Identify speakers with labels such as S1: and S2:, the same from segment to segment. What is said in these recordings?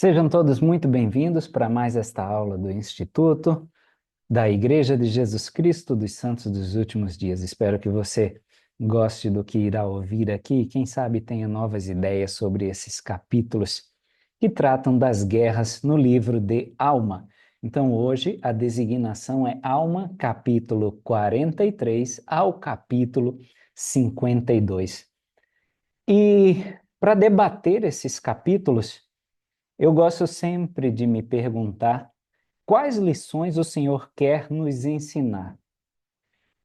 S1: Sejam todos muito bem-vindos para mais esta aula do Instituto da Igreja de Jesus Cristo dos Santos dos Últimos Dias. Espero que você goste do que irá ouvir aqui e, quem sabe, tenha novas ideias sobre esses capítulos que tratam das guerras no livro de Alma. Então, hoje, a designação é Alma, capítulo 43 ao capítulo 52. E para debater esses capítulos, eu gosto sempre de me perguntar quais lições o Senhor quer nos ensinar.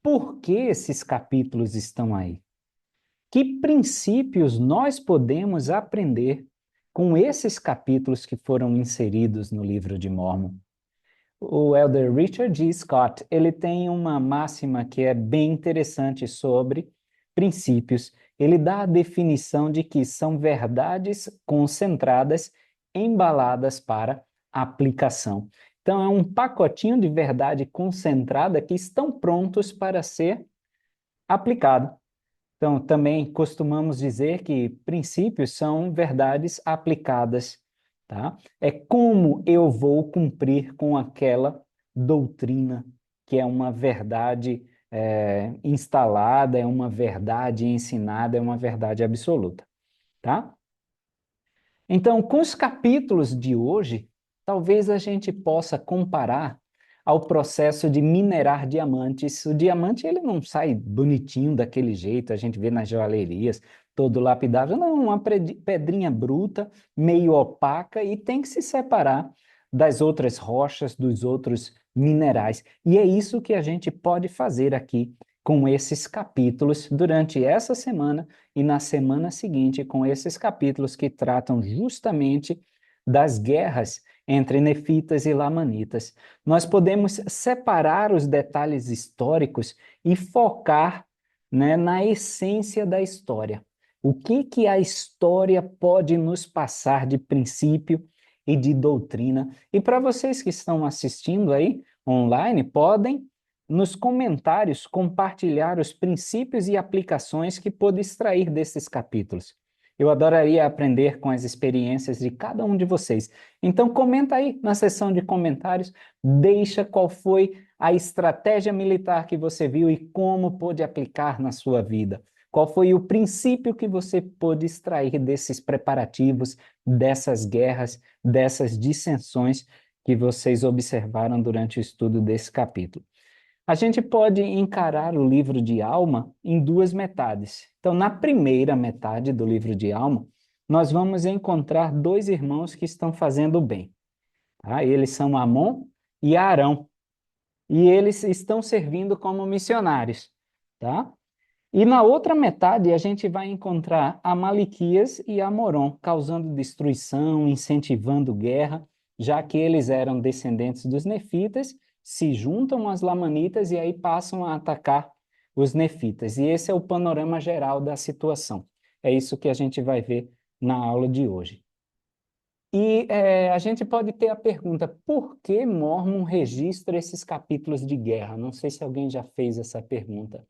S1: Por que esses capítulos estão aí? Que princípios nós podemos aprender com esses capítulos que foram inseridos no livro de Mórmon? O elder Richard G. Scott, ele tem uma máxima que é bem interessante sobre princípios. Ele dá a definição de que são verdades concentradas, embaladas para aplicação. Então, é um pacotinho de verdade concentrada que estão prontos para ser aplicado. Então, também costumamos dizer que princípios são verdades aplicadas, tá? É como eu vou cumprir com aquela doutrina, que é uma verdade instalada, é uma verdade ensinada, é uma verdade absoluta, tá? Então, com os capítulos de hoje, talvez a gente possa comparar ao processo de minerar diamantes. O diamante ele não sai bonitinho daquele jeito, a gente vê nas joalherias, todo lapidado. Não, uma pedrinha bruta, meio opaca, e tem que se separar das outras rochas, dos outros minerais. E é isso que a gente pode fazer aqui com esses capítulos durante essa semana e na semana seguinte, com esses capítulos que tratam justamente das guerras entre nefitas e lamanitas. Nós podemos separar os detalhes históricos e focar, né, na essência da história. O que a história pode nos passar de princípio e de doutrina? E para vocês que estão assistindo aí online, podem nos comentários compartilhar os princípios e aplicações que pôde extrair desses capítulos. Eu adoraria aprender com as experiências de cada um de vocês. Então comenta aí na seção de comentários, deixa qual foi a estratégia militar que você viu e como pôde aplicar na sua vida. Qual foi o princípio que você pôde extrair desses preparativos, dessas guerras, dessas dissensões que vocês observaram durante o estudo desse capítulo. A gente pode encarar o livro de Alma em duas metades. Então, na primeira metade do livro de Alma, nós vamos encontrar dois irmãos que estão fazendo o bem. Tá? Eles são Amon e Arão. E eles estão servindo como missionários. Tá? E na outra metade, a gente vai encontrar Amalequias e Amoron, causando destruição, incentivando guerra, já que eles eram descendentes dos nefitas, se juntam às lamanitas e aí passam a atacar os nefitas. E esse é o panorama geral da situação. É isso que a gente vai ver na aula de hoje. E a gente pode ter a pergunta, por que Mórmon registra esses capítulos de guerra? Não sei se alguém já fez essa pergunta.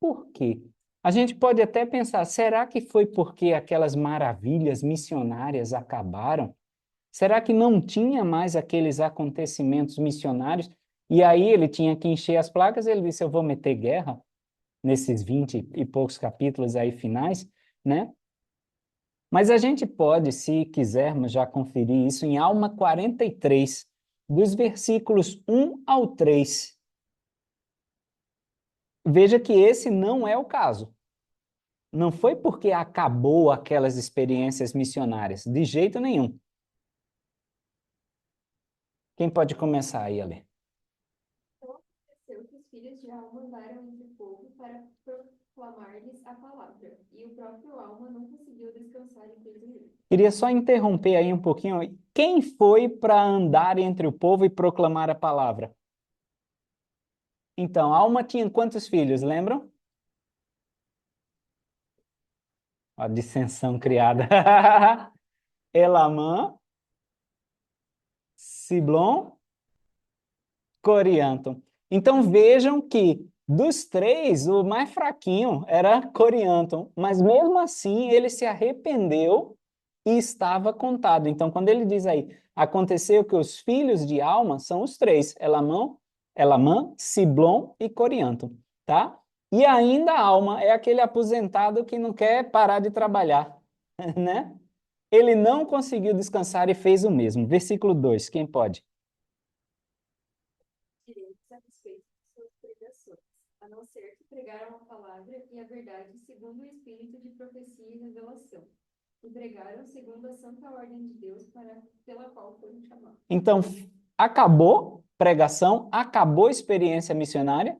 S1: Por quê? A gente pode até pensar, será que foi porque aquelas maravilhas missionárias acabaram? Será que não tinha mais aqueles acontecimentos missionários? E aí ele tinha que encher as placas, ele disse, eu vou meter guerra nesses 20 e poucos capítulos aí finais, né? Mas a gente pode, se quisermos já conferir isso, em Alma 43, dos versículos 1 ao 3. Veja que esse não é o caso. Não foi porque acabou aquelas experiências missionárias, de jeito nenhum. Quem pode começar aí a ler?
S2: Então aconteceu que os filhos de Alma andaram entre o povo para proclamar-lhes a palavra, e o próprio Alma não conseguiu descansar enquanto ele.
S1: Queria só interromper aí um pouquinho. Quem foi para andar entre o povo e proclamar a palavra? Então, Alma tinha quantos filhos, lembram? A dissensão criada. Elamã, Siblon, Corianton. Então vejam que dos três, o mais fraquinho era Corianton, mas mesmo assim ele se arrependeu e estava contado. Então, quando ele diz aí, aconteceu que os filhos de Alma são os três, Elamã, Siblom e Corianto, tá? E ainda Alma é aquele aposentado que não quer parar de trabalhar, né? Ele não conseguiu descansar e fez o mesmo. Versículo 2, quem pode?
S2: Direitos a respeito de suas pregações, a não ser que pregaram a palavra e a verdade segundo o espírito de profecia e revelação. E pregaram segundo a santa ordem de Deus pela qual foram chamados.
S1: Então, acabou pregação, acabou experiência missionária?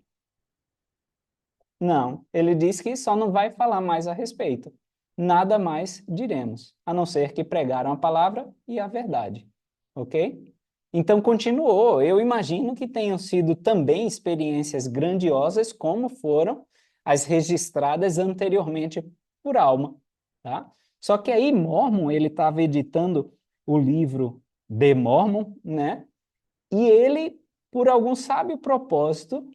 S1: Não, ele diz que só não vai falar mais a respeito. Nada mais diremos, a não ser que pregaram a palavra e a verdade. Ok? Então continuou. Eu imagino que tenham sido também experiências grandiosas, como foram as registradas anteriormente por Alma, tá? Só que aí Mormon, ele estava editando o livro de Mormon, né? E ele, por algum sábio propósito,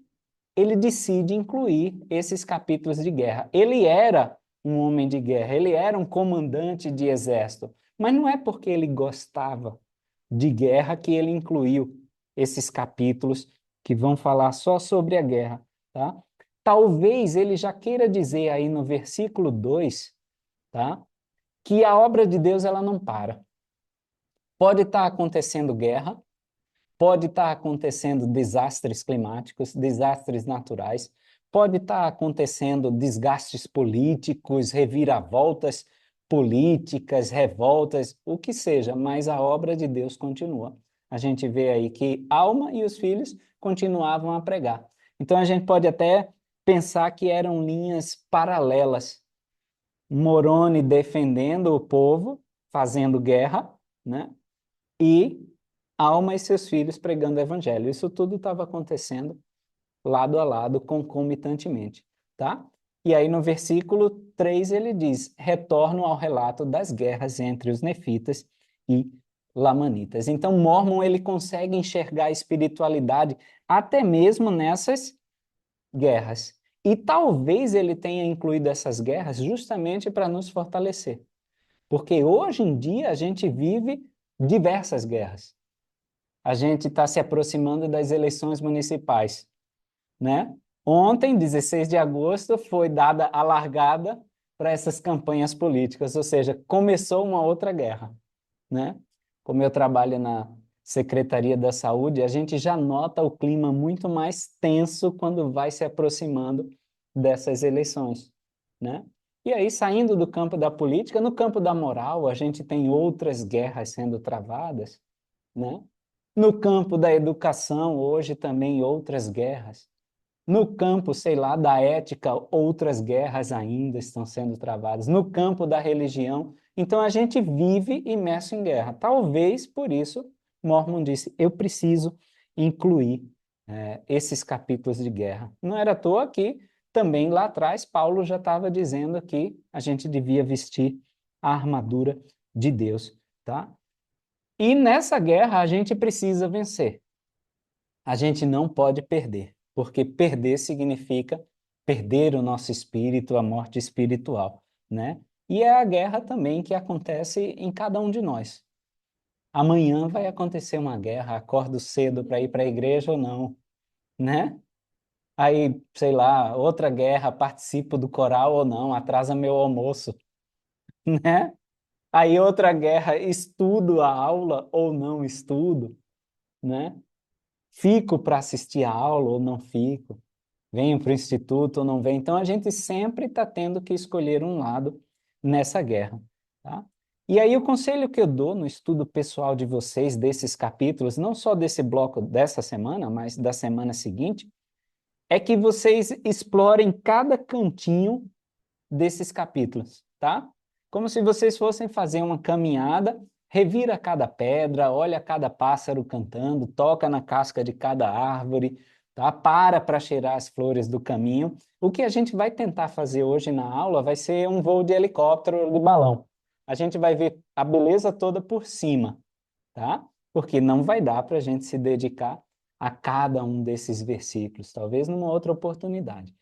S1: ele decide incluir esses capítulos de guerra. Ele era um homem de guerra, ele era um comandante de exército, mas não é porque ele gostava de guerra que ele incluiu esses capítulos que vão falar só sobre a guerra, tá? Talvez ele já queira dizer aí no versículo 2, tá? Que a obra de Deus ela não para. Pode estar acontecendo guerra, pode estar acontecendo desastres climáticos, desastres naturais, pode estar acontecendo desgastes políticos, reviravoltas políticas, revoltas, o que seja, mas a obra de Deus continua. A gente vê aí que Alma e os filhos continuavam a pregar. Então a gente pode até pensar que eram linhas paralelas. Moroni defendendo o povo, fazendo guerra, né? E Alma e seus filhos pregando o evangelho. Isso tudo estava acontecendo lado a lado, concomitantemente, tá? E aí no versículo 3 ele diz: retorno ao relato das guerras entre os nefitas e lamanitas. Então Mormon ele consegue enxergar a espiritualidade até mesmo nessas guerras. E talvez ele tenha incluído essas guerras justamente para nos fortalecer. Porque hoje em dia a gente vive diversas guerras. A gente está se aproximando das eleições municipais, né? Ontem, 16 de agosto, foi dada a largada para essas campanhas políticas, ou seja, começou uma outra guerra, né? Como eu trabalho na Secretaria da Saúde, a gente já nota o clima muito mais tenso quando vai se aproximando dessas eleições, né? E aí, saindo do campo da política, no campo da moral, a gente tem outras guerras sendo travadas, né? No campo da educação, hoje também outras guerras. No campo, sei lá, da ética, outras guerras ainda estão sendo travadas. No campo da religião, então a gente vive imerso em guerra. Talvez por isso Mormon disse: eu preciso incluir esses capítulos de guerra. Não era à toa que também lá atrás Paulo já estava dizendo que a gente devia vestir a armadura de Deus, tá? E nessa guerra a gente precisa vencer. A gente não pode perder, porque perder significa perder o nosso espírito, a morte espiritual, né? E é a guerra também que acontece em cada um de nós. Amanhã vai acontecer uma guerra, acordo cedo para ir para a igreja ou não, né? Aí, sei lá, outra guerra, participo do coral ou não, atrasa meu almoço, né? Aí outra guerra, estudo a aula ou não estudo, né? Fico para assistir a aula ou não fico, venho para o instituto ou não venho. Então, a gente sempre está tendo que escolher um lado nessa guerra, tá? E aí, o conselho que eu dou no estudo pessoal de vocês, desses capítulos, não só desse bloco dessa semana, mas da semana seguinte, é que vocês explorem cada cantinho desses capítulos, tá? Como se vocês fossem fazer uma caminhada, revira cada pedra, olha cada pássaro cantando, toca na casca de cada árvore, tá? Para cheirar as flores do caminho. O que a gente vai tentar fazer hoje na aula vai ser um voo de helicóptero ou de balão. A gente vai ver a beleza toda por cima, tá? Porque não vai dar para a gente se dedicar a cada um desses versículos, talvez numa outra oportunidade,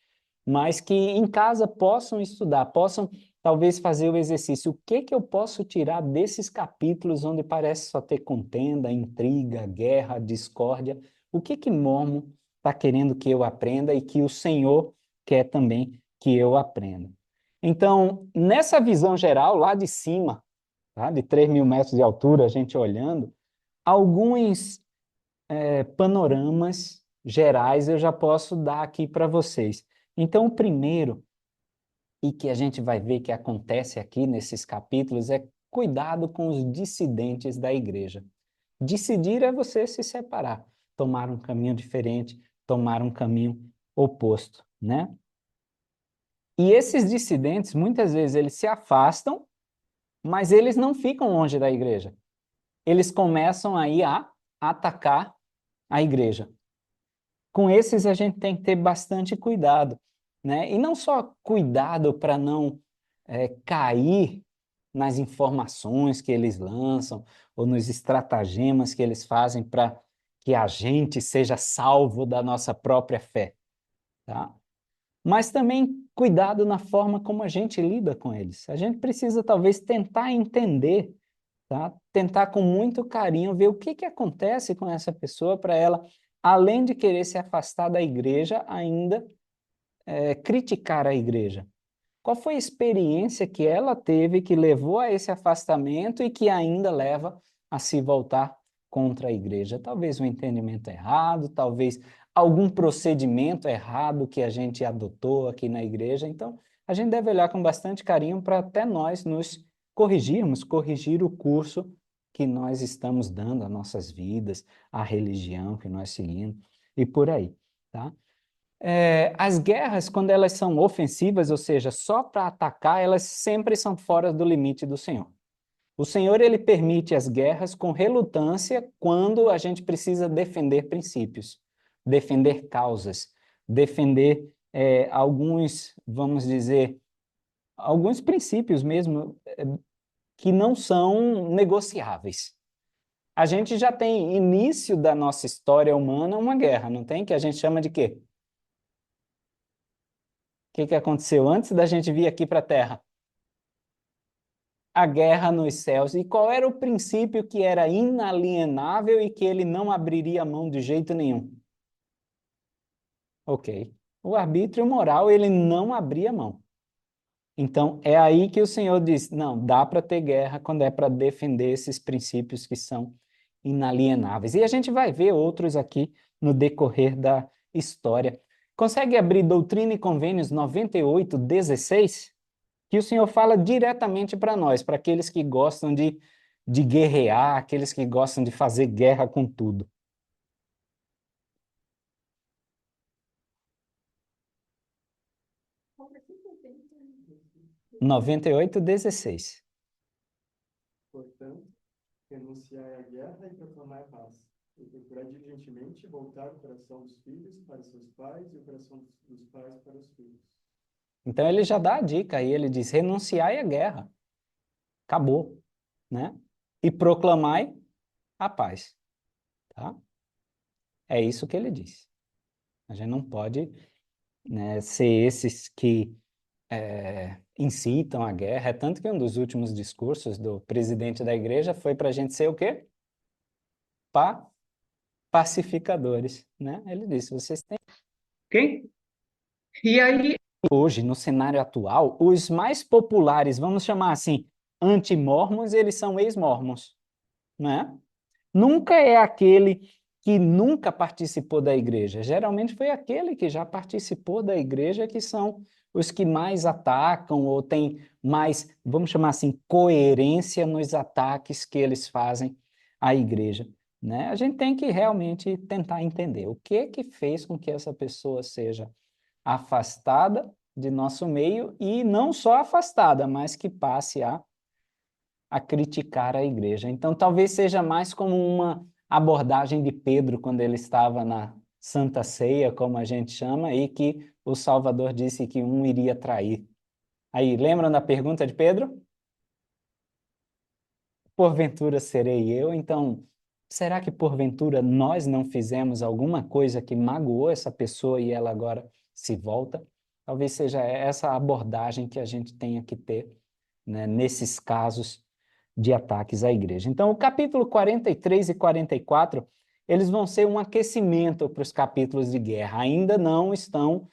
S1: mas que em casa possam estudar, possam talvez fazer o exercício. O que que eu posso tirar desses capítulos onde parece só ter contenda, intriga, guerra, discórdia? O que que Mormon está querendo que eu aprenda e que o Senhor quer também que eu aprenda? Então, nessa visão geral, lá de cima, tá? De 3.000 metros de altura, a gente olhando, alguns panoramas gerais eu já posso dar aqui para vocês. Então, o primeiro, e que a gente vai ver que acontece aqui nesses capítulos, é cuidado com os dissidentes da igreja. Decidir é você se separar, tomar um caminho diferente, tomar um caminho oposto, né? E esses dissidentes, muitas vezes, eles se afastam, mas eles não ficam longe da igreja. Eles começam aí a atacar a igreja. Com esses a gente tem que ter bastante cuidado, né? E não só cuidado para não cair nas informações que eles lançam ou nos estratagemas que eles fazem para que a gente seja salvo da nossa própria fé, tá? Mas também cuidado na forma como a gente lida com eles. A gente precisa talvez tentar entender, tá? Tentar com muito carinho ver o que que acontece com essa pessoa para ela, além de querer se afastar da igreja, ainda criticar a igreja. Qual foi a experiência que ela teve que levou a esse afastamento e que ainda leva a se voltar contra a igreja? Talvez um entendimento errado, talvez algum procedimento errado que a gente adotou aqui na igreja. Então, a gente deve olhar com bastante carinho para até nós nos corrigirmos, corrigir o curso que nós estamos dando às nossas vidas, à religião que nós seguimos e por aí, tá? As guerras, quando elas são ofensivas, ou seja, só para atacar, elas sempre são fora do limite do Senhor. O Senhor, ele permite as guerras com relutância quando a gente precisa defender princípios, defender causas, defender alguns, vamos dizer, alguns princípios mesmo que não são negociáveis. A gente já tem início da nossa história humana uma guerra, não tem? Que a gente chama de quê? O que aconteceu antes da gente vir aqui para a Terra? A guerra nos céus. E qual era o princípio que era inalienável e que ele não abriria mão de jeito nenhum? Ok. O arbítrio moral, ele não abria mão. Então, é aí que o Senhor diz, não, dá para ter guerra quando é para defender esses princípios que são inalienáveis. E a gente vai ver outros aqui no decorrer da história. Consegue abrir Doutrina e Convênios 98:16? Que o Senhor fala diretamente para nós, para aqueles que gostam de guerrear, aqueles que gostam de fazer guerra com tudo. 98:16.
S3: Portanto, renunciai à guerra e proclamai a paz. E procurai diligentemente voltar o coração dos filhos para seus pais e o coração dos pais para os filhos.
S1: Então ele já dá a dica aí, ele diz: renunciai à guerra. Acabou, né? E proclamai a paz, tá? É isso que ele diz. A gente não pode, né, ser esses que incitam a guerra. É tanto que um dos últimos discursos do presidente da igreja foi para a gente ser o quê? Pacificadores, né? Ele disse, vocês têm... Quem? E aí, hoje, no cenário atual, os mais populares, vamos chamar assim, anti-mormons, eles são ex-mormons, né? Nunca é aquele que nunca participou da igreja. Geralmente foi aquele que já participou da igreja que são os que mais atacam ou têm mais, vamos chamar assim, coerência nos ataques que eles fazem à igreja, né? A gente tem que realmente tentar entender o que fez com que essa pessoa seja afastada de nosso meio e não só afastada, mas que passe a criticar a igreja. Então, talvez seja mais como uma abordagem de Pedro quando ele estava na Santa Ceia, como a gente chama, e que o Salvador disse que um iria trair. Aí, lembram da pergunta de Pedro? Porventura serei eu? Então, será que porventura nós não fizemos alguma coisa que magoou essa pessoa e ela agora se volta? Talvez seja essa abordagem que a gente tenha que ter, né, nesses casos de ataques à igreja. Então, o capítulo 43 e 44, eles vão ser um aquecimento para os capítulos de guerra. Ainda não estão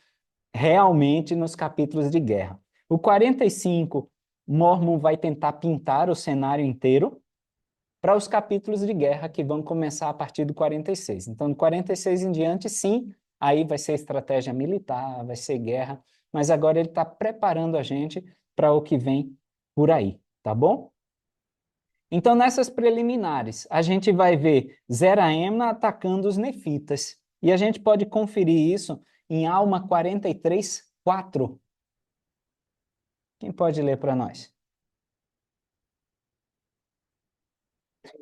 S1: realmente nos capítulos de guerra. O 45, Mormon vai tentar pintar o cenário inteiro para os capítulos de guerra que vão começar a partir do 46. Então, do 46 em diante, sim, aí vai ser estratégia militar, vai ser guerra, mas agora ele está preparando a gente para o que vem por aí, tá bom? Então, nessas preliminares, a gente vai ver Zeraemna atacando os nefitas. E a gente pode conferir isso em Alma 43, 4. Quem pode ler para nós?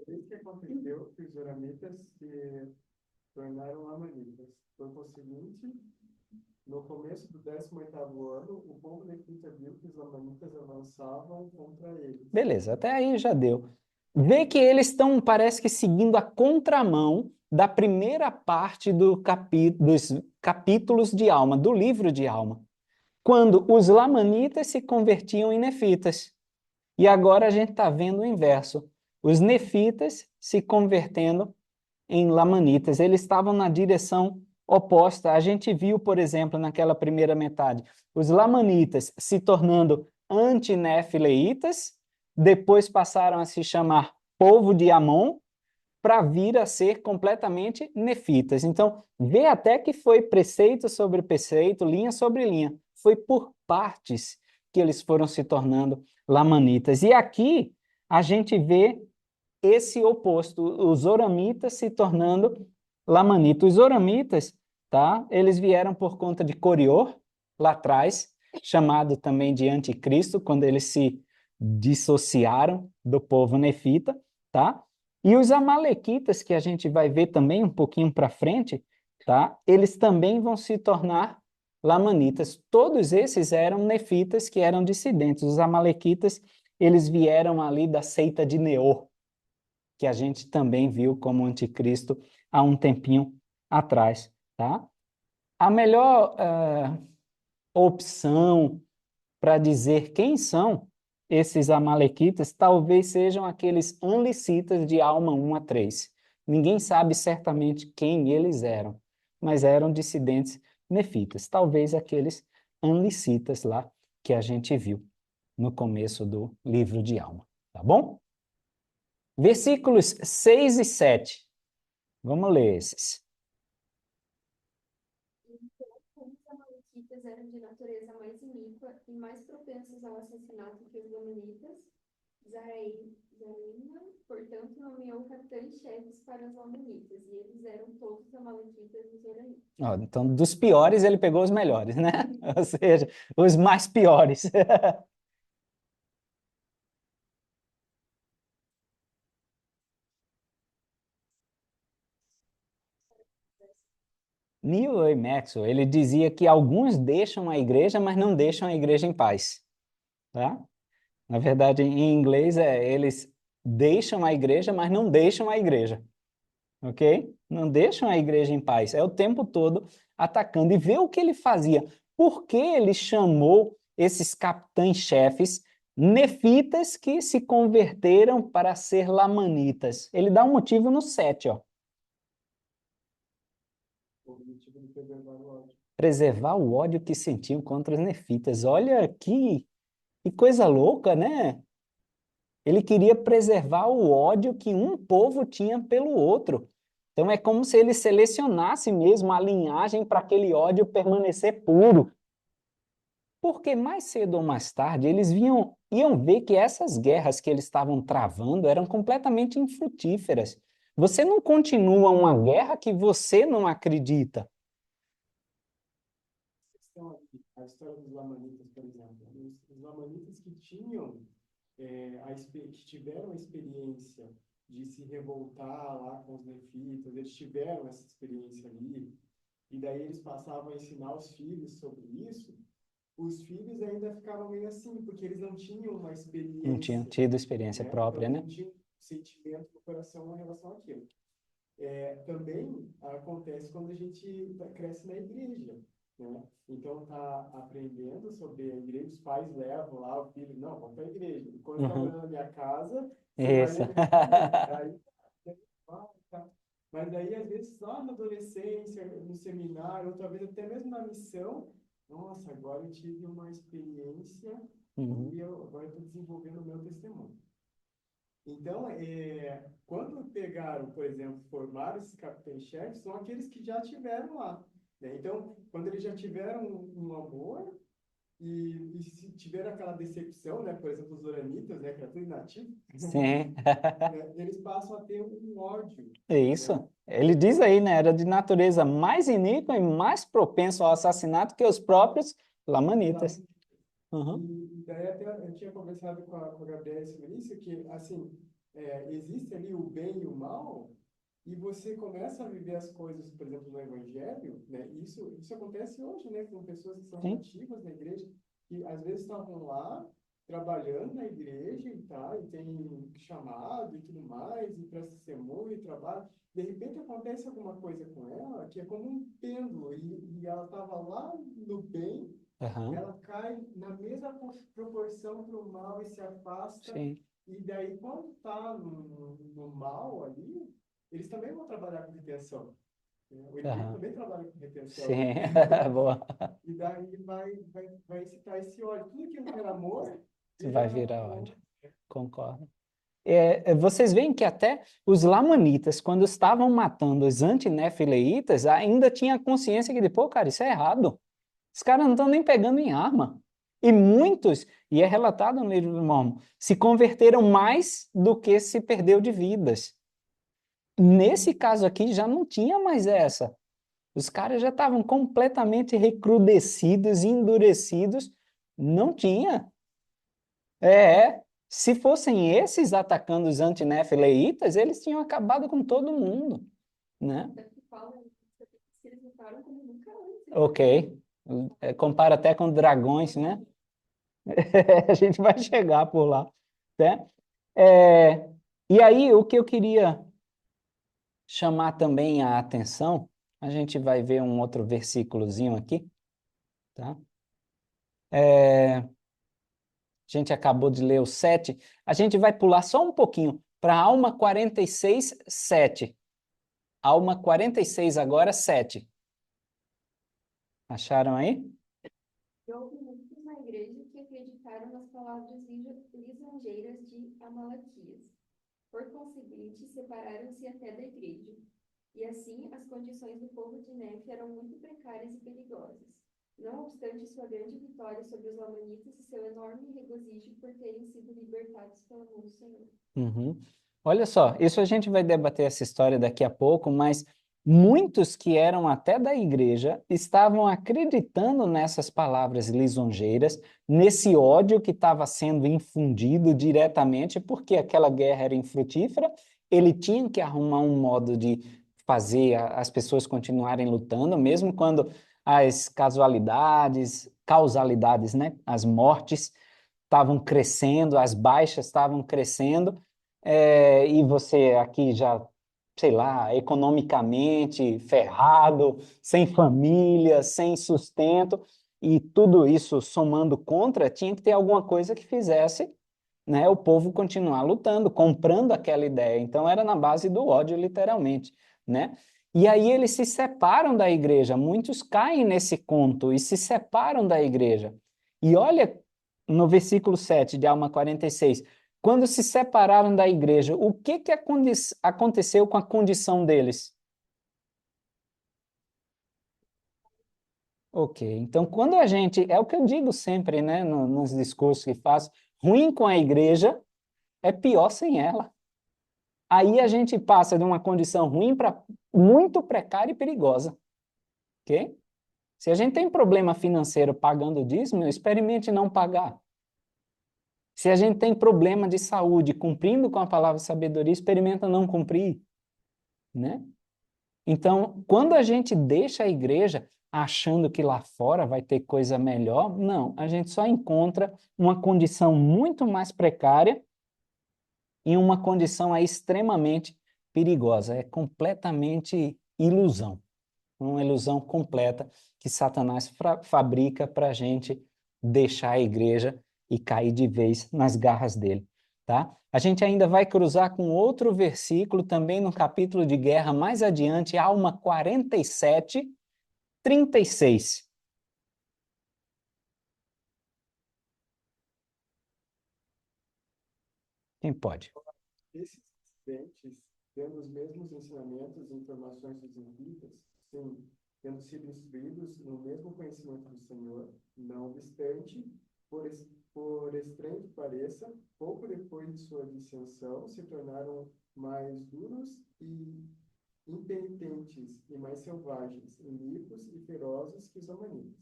S3: Desde que aconteceu que os Zoramitas se tornaram Lamanitas. Por conseguinte, no começo do 18º ano, o povo nefita viu que os Lamanitas avançavam contra eles.
S1: Beleza, até aí já deu. Vê que eles estão, parece que, seguindo a contramão da primeira parte dos capítulos de Alma, do livro de Alma, quando os Lamanitas se convertiam em nefitas. E agora a gente está vendo o inverso. Os nefitas se convertendo em lamanitas. Eles estavam na direção oposta. A gente viu, por exemplo, naquela primeira metade, os lamanitas se tornando antinefileitas, depois passaram a se chamar povo de Amon, para vir a ser completamente nefitas. Então, vê até que foi preceito sobre preceito, linha sobre linha. Foi por partes que eles foram se tornando lamanitas. E aqui a gente vê esse oposto, os oramitas se tornando lamanitas. Os oramitas, tá? Eles vieram por conta de Corior, lá atrás, chamado também de anticristo, quando eles se dissociaram do povo nefita, tá? E os amalequitas, que a gente vai ver também um pouquinho para frente, tá? Eles também vão se tornar lamanitas. Todos esses eram nefitas que eram dissidentes. Os amalequitas, eles vieram ali da seita de Neor, que a gente também viu como anticristo há um tempinho atrás, tá? A melhor opção para dizer quem são esses amalequitas talvez sejam aqueles anlicitas de Alma 1 a 3. Ninguém sabe certamente quem eles eram, mas eram dissidentes nefitas. Talvez aqueles anlicitas lá que a gente viu no começo do livro de Alma, tá bom? Versículos 6 e 7. Vamos ler esses.
S2: Como os amalequitas eram de natureza mais iníqua e mais propensos ao assassinato que os lamanitas, Zaraína, portanto, nomeou capitães-chefes para os lamanitas, e eles eram todos amalequitas e zoranitas.
S1: Então, dos piores, ele pegou os melhores, né? Ou seja, os mais piores. Neil A. Maxwell, ele dizia que alguns deixam a igreja, mas não deixam a igreja em paz, tá? Na verdade, em inglês, eles deixam a igreja, mas não deixam a igreja, ok? Não deixam a igreja em paz. É o tempo todo atacando. E vê o que ele fazia. Por que ele chamou esses capitães-chefes nefitas que se converteram para ser lamanitas? Ele dá um motivo no 7, ó.
S3: O objetivo de preservar o ódio.
S1: Preservar o ódio que sentiam contra os nefitas. Olha que coisa louca, né? Ele queria preservar o ódio que um povo tinha pelo outro. Então é como se ele selecionasse mesmo a linhagem para aquele ódio permanecer puro. Porque mais cedo ou mais tarde eles iam ver que essas guerras que eles estavam travando eram completamente infrutíferas. Você não continua uma guerra que você não acredita.
S3: A história dos Lamanitas, por exemplo. Os Lamanitas que tinham, que tiveram a experiência de se revoltar lá com os nefitas, eles tiveram essa experiência ali, e daí eles passavam a ensinar os filhos sobre isso. Os filhos ainda ficavam meio assim, porque eles não tinham uma experiência.
S1: Não tinham tido experiência própria,
S3: Então,
S1: né?
S3: não tinham sentimento no coração em relação àquilo. Também acontece quando a gente cresce na igreja. né? Então tá aprendendo sobre a igreja, os pais levam lá o filho, não, vamos para a igreja. E quando está
S1: Uhum.
S3: morando na minha casa, você vai
S1: Isso.
S3: na minha igreja. Aí, tá. Mas daí, às vezes, lá na adolescência, no seminário, outra vez até mesmo na missão, nossa, agora eu tive uma experiência
S1: Uhum.
S3: e agora estou desenvolvendo o meu testemunho. Então, quando pegaram, por exemplo, formaram esses capitães-chefes, são aqueles que já tiveram lá, né? Então, quando eles já tiveram um amor e se tiveram aquela decepção, né? Por exemplo, os oranitas, né? Que era tudo inativo,
S1: Sim.
S3: né? Eles passam a ter um ódio,
S1: É
S3: né?
S1: isso. Ele diz aí, né? Era de natureza mais iníqua e mais propenso ao assassinato que os próprios lamanitas. Uhum.
S3: E daí até eu tinha conversado com a Gabriela sobre isso, que, assim, existe ali o bem e o mal, e você começa a viver as coisas, por exemplo, no Evangelho, né? Isso acontece hoje, né? Com pessoas que são
S1: Sim.
S3: nativas na igreja, que às vezes estavam lá, trabalhando na igreja e tal, e tem chamado e tudo mais, e presta testemunho e trabalho. De repente acontece alguma coisa com ela, que é como um pêndulo, e ela estava lá no bem,
S1: Uhum.
S3: ela cai na mesma proporção para o mal e se afasta.
S1: Sim.
S3: E daí, quando está no mal ali, eles também vão trabalhar com retenção, né? O inimigo
S1: Uhum.
S3: também trabalha com retenção.
S1: Sim. Boa.
S3: E daí vai incitar esse ódio. Tudo aquilo que era amor
S1: Vai
S3: vira
S1: virar ódio.
S3: ódio.
S1: Concordo. Vocês veem que até os lamanitas, quando estavam matando os antinefileitas, ainda tinha consciência que, pô, cara, isso é errado. Os caras não estão nem pegando em arma. E muitos, e é relatado no livro do Mormon, se converteram mais do que se perdeu de vidas. Nesse caso aqui já não tinha mais essa. Os caras já estavam completamente recrudescidos, endurecidos. Não tinha. Se fossem esses atacando os antinefileitas, eles tinham acabado com todo mundo, né?
S2: Tanto que falam que eles lutaram como nunca antes.
S1: Ok. Compara até com dragões, né? A gente vai chegar por lá, né? É, e aí, o que eu queria chamar também a atenção, a gente vai ver um outro versículozinho aqui, tá? A gente acabou de ler o 7, a gente vai pular só um pouquinho para Alma 46, 7. Alma 46 agora, 7. Acharam aí?
S2: E houve muitos na igreja que acreditaram nas palavras lisonjeiras de Amalequias. Por conseguinte, separaram-se até da igreja. E assim, as condições do povo de Nefe eram muito precárias e perigosas. Não obstante sua grande vitória sobre os lamanitas e seu enorme regozijo por terem sido libertados pela mão do Senhor.
S1: Uhum. Olha só, isso a gente vai debater essa história daqui a pouco, mas muitos que eram até da igreja estavam acreditando nessas palavras lisonjeiras, nesse ódio que estava sendo infundido diretamente, porque aquela guerra era infrutífera, ele tinha que arrumar um modo de fazer as pessoas continuarem lutando, mesmo quando as causalidades, né, as mortes estavam crescendo, as baixas estavam crescendo, e você aqui já, sei lá, economicamente ferrado, sem família, sem sustento, e tudo isso somando contra, tinha que ter alguma coisa que fizesse, né, o povo continuar lutando, comprando aquela ideia. Então era na base do ódio, literalmente, né? E aí eles se separam da igreja, muitos caem nesse conto e se separam da igreja. E olha no versículo 7 de Alma 46, quando se separaram da igreja, o que aconteceu com a condição deles? Ok, então quando a gente, é o que eu digo sempre, né, nos discursos que faço, ruim com a igreja é pior sem ela. Aí a gente passa de uma condição ruim para muito precária e perigosa, ok? Se a gente tem problema financeiro pagando dízimo, experimente não pagar. Se a gente tem problema de saúde cumprindo com a palavra sabedoria, experimenta não cumprir, né? Então, quando a gente deixa a igreja achando que lá fora vai ter coisa melhor, não, a gente só encontra uma condição muito mais precária e uma condição aí extremamente perigosa. É completamente ilusão, uma ilusão completa que Satanás fabrica para a gente deixar a igreja e cair de vez nas garras dele, tá? A gente ainda vai cruzar com outro versículo, também no capítulo de guerra, mais adiante, Alma 47, 36. Quem pode?
S3: Esses crentes, tendo os mesmos ensinamentos e informações dos levitas, sim, tendo sido instruídos no mesmo conhecimento do Senhor, não obstante, por estranho que pareça, pouco depois de sua dissensão, se tornaram mais duros e impenitentes e mais selvagens, iníquos e ferozes que os amanitas,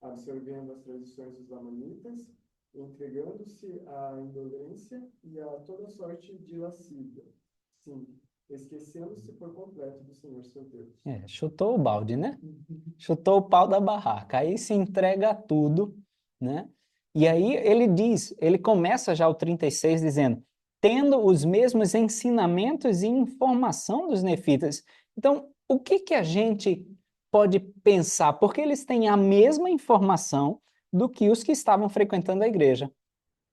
S3: absorvendo as tradições dos lamanitas, entregando-se à indolência e a toda sorte de lascívia. Sim, esquecendo-se por completo do Senhor seu Deus.
S1: Chutou o balde, né? Chutou o pau da barraca. Aí se entrega a tudo, né? E aí ele diz, ele começa já o 36 dizendo, tendo os mesmos ensinamentos e informação dos nefitas. Então, o que que a gente pode pensar? Porque eles têm a mesma informação do que os que estavam frequentando a igreja.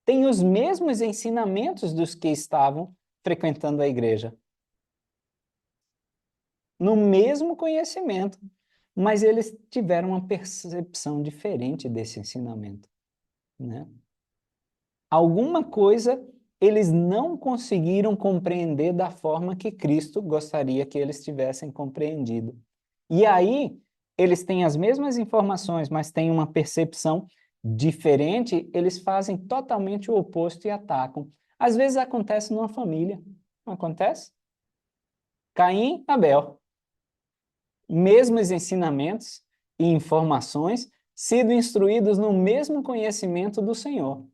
S1: Têm os mesmos ensinamentos dos que estavam frequentando a igreja. No mesmo conhecimento, mas eles tiveram uma percepção diferente desse ensinamento, né? Alguma coisa eles não conseguiram compreender da forma que Cristo gostaria que eles tivessem compreendido. E aí, eles têm as mesmas informações, mas têm uma percepção diferente, eles fazem totalmente o oposto e atacam. Às vezes acontece numa família, não acontece? Caim, Abel. Mesmos ensinamentos e informações, sido instruídos no mesmo conhecimento do Senhor.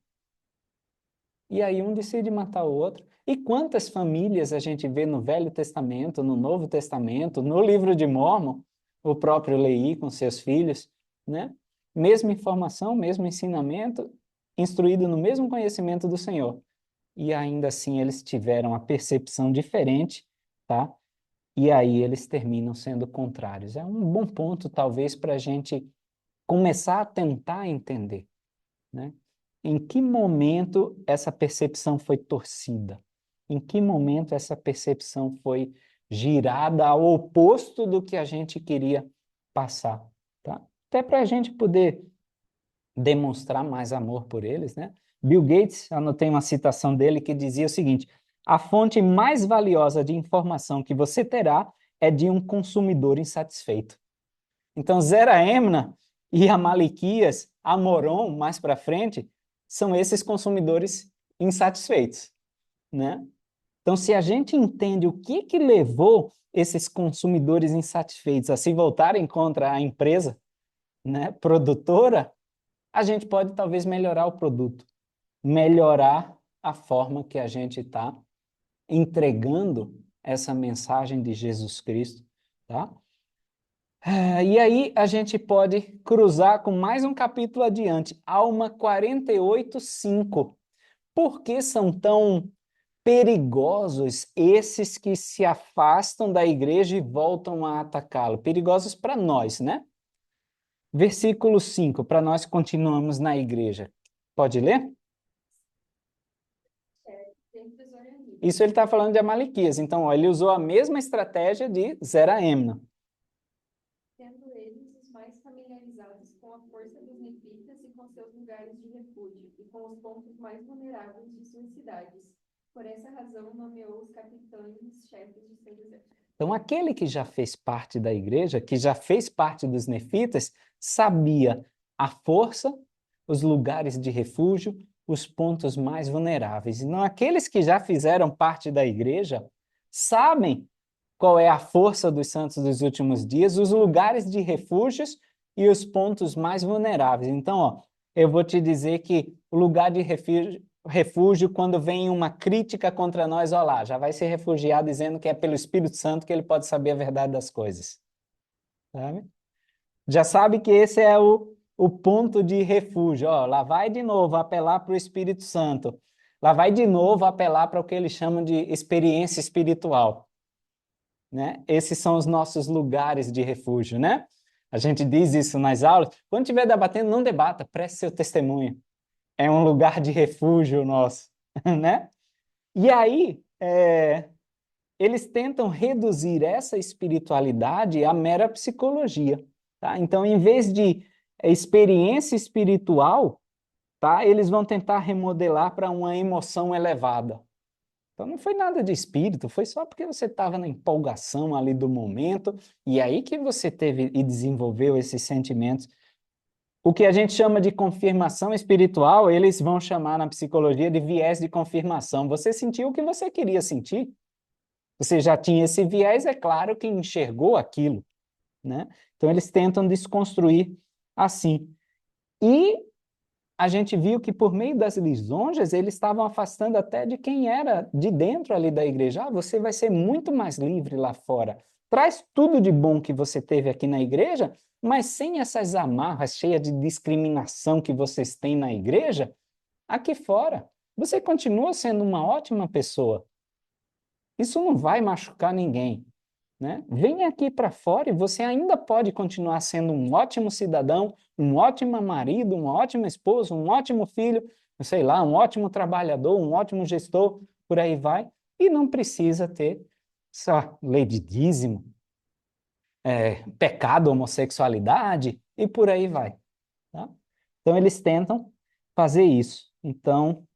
S1: E aí um decide matar o outro. E quantas famílias a gente vê no Velho Testamento, no Novo Testamento, no livro de Mórmon, o próprio Leí com seus filhos, né? Mesma informação, mesmo ensinamento, instruído no mesmo conhecimento do Senhor. E ainda assim eles tiveram a percepção diferente, tá? E aí eles terminam sendo contrários. É um bom ponto, talvez, para a gente começar a tentar entender, né? Em que momento essa percepção foi torcida? Em que momento essa percepção foi girada ao oposto do que a gente queria passar, tá? Até para a gente poder demonstrar mais amor por eles, né? Bill Gates, anotei uma citação dele que dizia o seguinte: a fonte mais valiosa de informação que você terá é de um consumidor insatisfeito. Então, Zera Emna e Amalequias, Amoron, mais para frente, são esses consumidores insatisfeitos, né? Então, se a gente entende o que que levou esses consumidores insatisfeitos a se voltarem contra a empresa, né, produtora, a gente pode talvez melhorar o produto, melhorar a forma que a gente está entregando essa mensagem de Jesus Cristo, tá? E aí a gente pode cruzar com mais um capítulo adiante, Alma 48, 5. Por que são tão perigosos esses que se afastam da igreja e voltam a atacá-lo? Perigosos para nós, né? Versículo 5, para nós continuamos na igreja. Pode ler?
S2: Dentre os oranistas.
S1: Isso ele está falando de Amalequias. Então, ó, ele usou a mesma estratégia de Zera Emna.
S2: Sendo eles os mais familiarizados com a força dos nefitas e com seus lugares de refúgio, e com os pontos mais vulneráveis de suas cidades. Por essa razão, nomeou os capitães chefes de seus exércitos.
S1: Então, aquele que já fez parte da igreja, que já fez parte dos nefitas, sabia a força, os lugares de refúgio, os pontos mais vulneráveis. E não aqueles que já fizeram parte da igreja sabem qual é a força dos santos dos últimos dias, os lugares de refúgios e os pontos mais vulneráveis. Então, ó, eu vou te dizer que o lugar de refúgio, quando vem uma crítica contra nós, ó lá, já vai se refugiar dizendo que é pelo Espírito Santo que ele pode saber a verdade das coisas. Sabe? Já sabe que esse é o ponto de refúgio. Ó, lá vai de novo apelar para o Espírito Santo. Lá vai de novo apelar para o que eles chamam de experiência espiritual. né? Esses são os nossos lugares de refúgio, né? A gente diz isso nas aulas. Quando estiver debatendo, não debata, preste seu testemunho. É um lugar de refúgio nosso, né? E aí, eles tentam reduzir essa espiritualidade à mera psicologia, tá? Então, em vez de experiência espiritual, tá? Eles vão tentar remodelar para uma emoção elevada. Então, não foi nada de espírito, foi só porque você estava na empolgação ali do momento, e aí que você teve e desenvolveu esses sentimentos. O que a gente chama de confirmação espiritual, eles vão chamar na psicologia de viés de confirmação. Você sentiu o que você queria sentir. Você já tinha esse viés, é claro que enxergou aquilo, né? Então, eles tentam desconstruir assim. E a gente viu que por meio das lisonjas, eles estavam afastando até de quem era de dentro ali da igreja. Ah, você vai ser muito mais livre lá fora. Traz tudo de bom que você teve aqui na igreja, mas sem essas amarras cheias de discriminação que vocês têm na igreja, aqui fora. Você continua sendo uma ótima pessoa. Isso não vai machucar ninguém, né? Vem aqui para fora e você ainda pode continuar sendo um ótimo cidadão, um ótimo marido, uma ótima esposa, um ótimo filho, sei lá, um ótimo trabalhador, um ótimo gestor, por aí vai, e não precisa ter só lei de dízimo, pecado, homossexualidade e por aí vai, tá? Então eles tentam fazer isso. Então,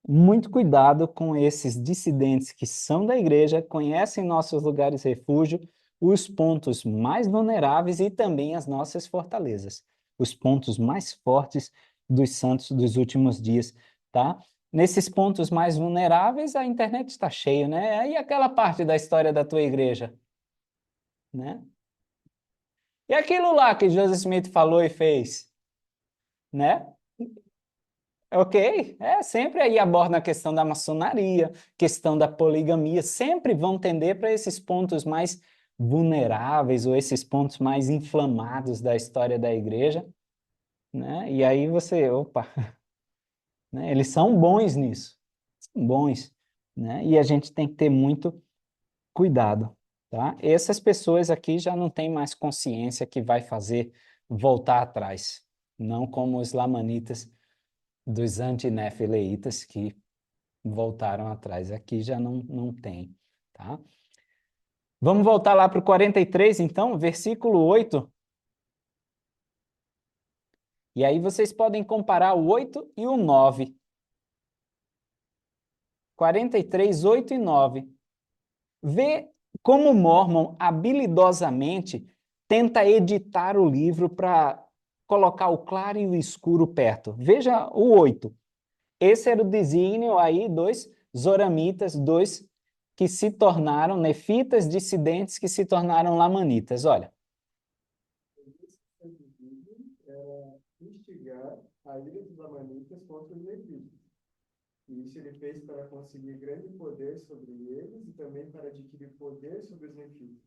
S1: muito cuidado com esses dissidentes que são da igreja, conhecem nossos lugares de refúgio, os pontos mais vulneráveis e também as nossas fortalezas, os pontos mais fortes dos santos dos últimos dias, tá? Nesses pontos mais vulneráveis, a internet está cheia, né? E aquela parte da história da tua igreja, né? E aquilo lá que Joseph Smith falou e fez, né? Ok, sempre aí aborda a questão da maçonaria, questão da poligamia, sempre vão tender para esses pontos mais vulneráveis ou esses pontos mais inflamados da história da igreja, né? E aí você, opa, né? Eles são bons nisso, são bons, né? E a gente tem que ter muito cuidado, tá? Essas pessoas aqui já não têm mais consciência que vai fazer voltar atrás, não como os lamanitas dos antinefileitas que voltaram atrás. Aqui já não tem, tá? Vamos voltar lá para o 43, então, versículo 8. E aí vocês podem comparar o 8 e o 9. 43, 8 e 9. Vê como Mormon habilidosamente tenta editar o livro para colocar o claro e o escuro perto. Veja o 8. Esse era o desígnio aí dos zoramitas, dos que se tornaram nefitas dissidentes que se tornaram lamanitas. Olha,
S3: Era instigar a ira dos lamanitas contra os levitas. E isso ele fez para conseguir grande poder sobre eles e também para adquirir poder sobre os nefitas,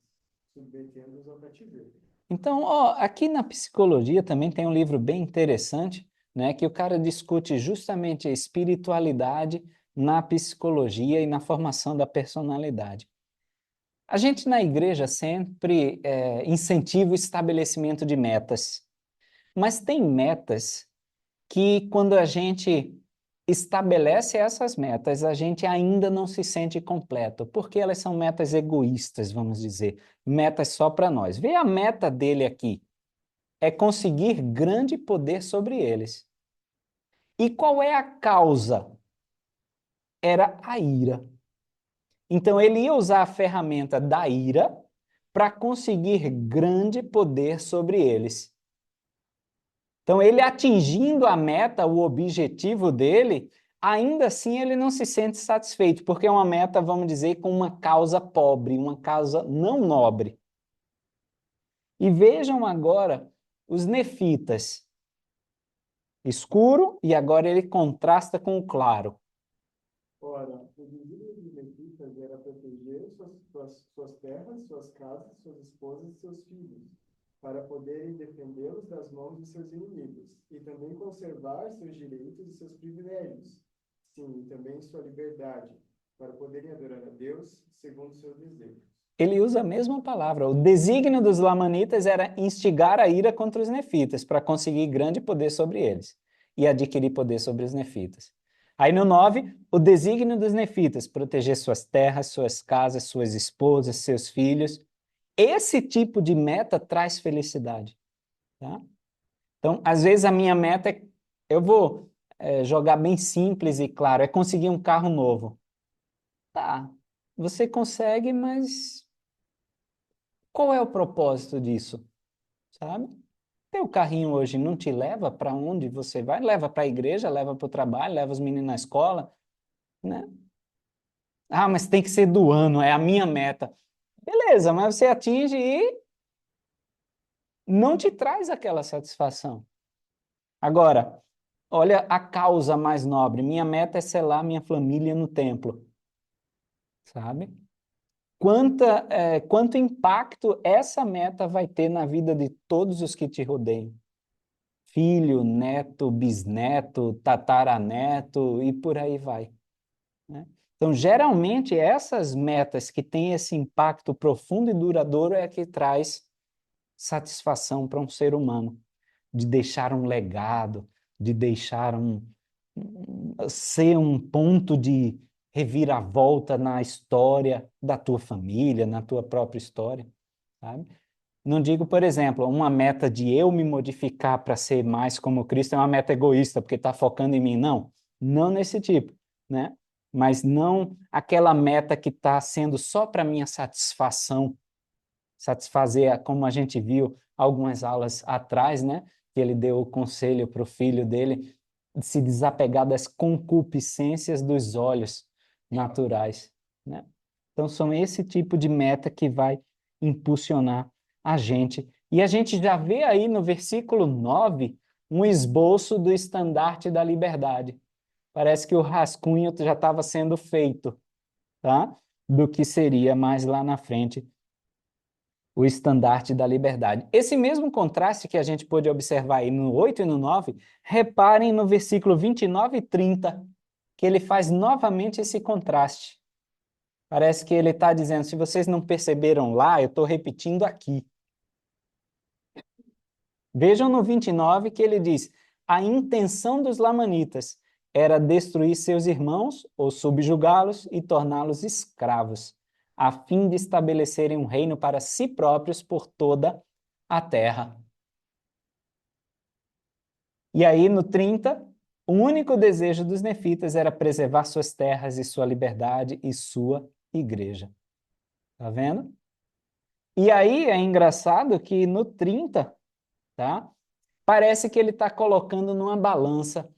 S3: submetendo-os ao cativeiro.
S1: então, ó, aqui na psicologia também tem um livro bem interessante, né, que o cara discute justamente a espiritualidade na psicologia e na formação da personalidade. A gente na igreja sempre incentiva o estabelecimento de metas, mas tem metas que quando a gente estabelece essas metas, a gente ainda não se sente completo, porque elas são metas egoístas, vamos dizer, metas só para nós. Vê a meta dele aqui, é conseguir grande poder sobre eles. E qual é a causa? Era a ira. Então ele ia usar a ferramenta da ira para conseguir grande poder sobre eles. Então, ele atingindo a meta, o objetivo dele, ainda assim ele não se sente satisfeito, porque é uma meta, vamos dizer, com uma causa pobre, uma causa não nobre. E vejam agora os nefitas, escuro, e agora ele contrasta com o claro.
S3: Ora, o desejo dos levitas era proteger suas terras, suas casas, suas esposas e seus filhos, para poderem defendê-los das mãos de seus inimigos, e também conservar seus direitos e seus privilégios, sim, e também sua liberdade, para poderem adorar a Deus segundo seus desejos.
S1: Ele usa a mesma palavra. O desígnio dos lamanitas era instigar a ira contra os nefitas para conseguir grande poder sobre eles e adquirir poder sobre os nefitas. Aí no 9, o desígnio dos nefitas, proteger suas terras, suas casas, suas esposas, seus filhos. Esse tipo de meta traz felicidade, tá? Então, às vezes a minha meta é, eu vou jogar bem simples e claro, é conseguir um carro novo. Tá, você consegue, mas qual é o propósito disso, sabe? Teu carrinho hoje não te leva para onde você vai? Leva para a igreja, leva para o trabalho, leva os meninos na escola, né? Ah, mas tem que ser do ano, é a minha meta. Beleza, mas você atinge e não te traz aquela satisfação. Agora, olha a causa mais nobre. Minha meta é selar minha família no templo, sabe? Quanto impacto essa meta vai ter na vida de todos os que te rodeiam? Filho, neto, bisneto, tataraneto e por aí vai, né? Então, geralmente, essas metas que têm esse impacto profundo e duradouro é que traz satisfação para um ser humano, de deixar um legado, de deixar ser um ponto de reviravolta na história da tua família, na tua própria história, sabe? Não digo, por exemplo, uma meta de eu me modificar para ser mais como Cristo é uma meta egoísta, porque está focando em mim. Não, não nesse tipo, né? Mas não aquela meta que está sendo só para minha satisfação, satisfazer, como a gente viu algumas aulas atrás, né? Que ele deu o conselho para o filho dele de se desapegar das concupiscências dos olhos naturais, né? Então, são esse tipo de meta que vai impulsionar a gente. E a gente já vê aí no versículo 9 um esboço do estandarte da liberdade. Parece que o rascunho já estava sendo feito, tá? Do que seria mais lá na frente o estandarte da liberdade. Esse mesmo contraste que a gente pôde observar aí no 8 e no 9, reparem no versículo 29 e 30, que ele faz novamente esse contraste. Parece que ele está dizendo, se vocês não perceberam lá, eu estou repetindo aqui. Vejam no 29 que ele diz, a intenção dos lamanitas era destruir seus irmãos ou subjugá-los e torná-los escravos, a fim de estabelecerem um reino para si próprios por toda a terra. E aí no 30, o único desejo dos nefitas era preservar suas terras e sua liberdade e sua igreja. Tá vendo? E aí é engraçado que no 30, tá? Parece que ele está colocando numa balança.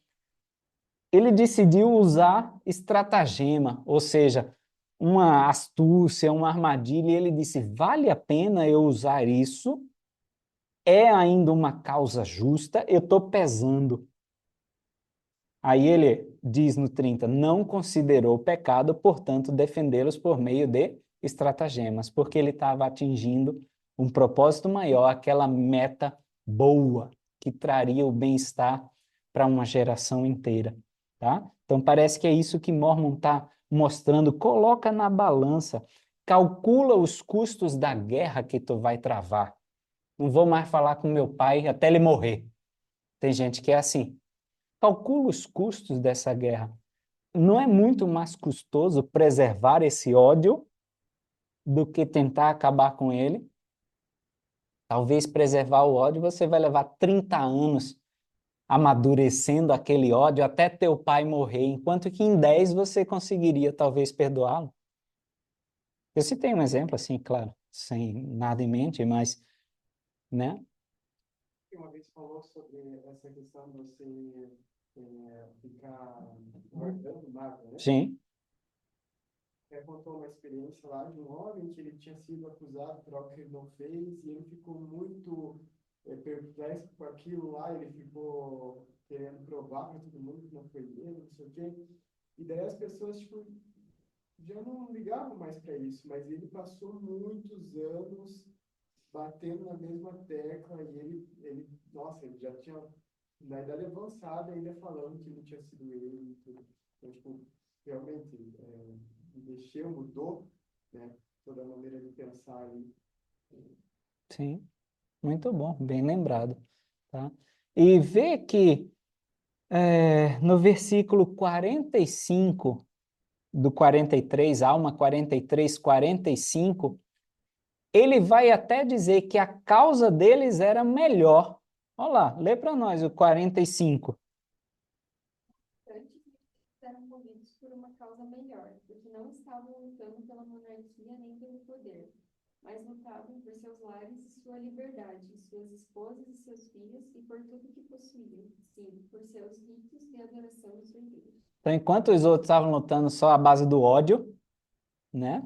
S1: Ele decidiu usar estratagema, ou seja, uma astúcia, uma armadilha, e ele disse: vale a pena eu usar isso? É ainda uma causa justa? Eu estou pesando. Aí ele diz no 30, não considerou pecado, portanto, defendê-los por meio de estratagemas, porque ele estava atingindo um propósito maior, aquela meta boa, que traria o bem-estar para uma geração inteira, tá? Então parece que é isso que Mormon está mostrando, coloca na balança, calcula os custos da guerra que tu vai travar. Não vou mais falar com meu pai até ele morrer. Tem gente que é assim. Calcula os custos dessa guerra. Não é muito mais custoso preservar esse ódio do que tentar acabar com ele? Talvez preservar o ódio você vai levar 30 anos amadurecendo aquele ódio até teu pai morrer, enquanto que em 10 você conseguiria talvez perdoá-lo. Eu citei um exemplo assim, claro, sem nada em mente, mas, né?
S3: Uma vez falou sobre essa questão de você ficar guardando mágoa, né?
S1: Sim,
S3: Contou uma experiência lá de um homem que ele tinha sido acusado por algo que ele não fez e ele ficou muito perplexo com aquilo lá, ele ficou querendo provar para todo mundo que não foi ele, não sei o quê. E daí as pessoas, tipo, já não ligavam mais para isso, mas ele passou muitos anos batendo na mesma tecla e nossa, ele já tinha, na idade avançada, ainda falando que não tinha sido ele e tudo. Então, tipo, realmente, mexeu, mudou, né? toda a maneira de pensar ali.
S1: Sim, muito bom, bem lembrado, tá? E vê que no versículo 45 do 43, Alma 43, 45, ele vai até dizer que a causa deles era melhor. Olha lá, lê para nós o 45.
S2: Antes eram movidos por uma causa melhor, porque não estavam lutando pela monarquia nem pelo poder, mas lutavam por seus lares e sua liberdade, suas esposas e seus filhos, e por tudo que possuíam, sim, por seus ritos de adoração e serviço.
S1: Então, enquanto os outros estavam lutando só à base do ódio, né?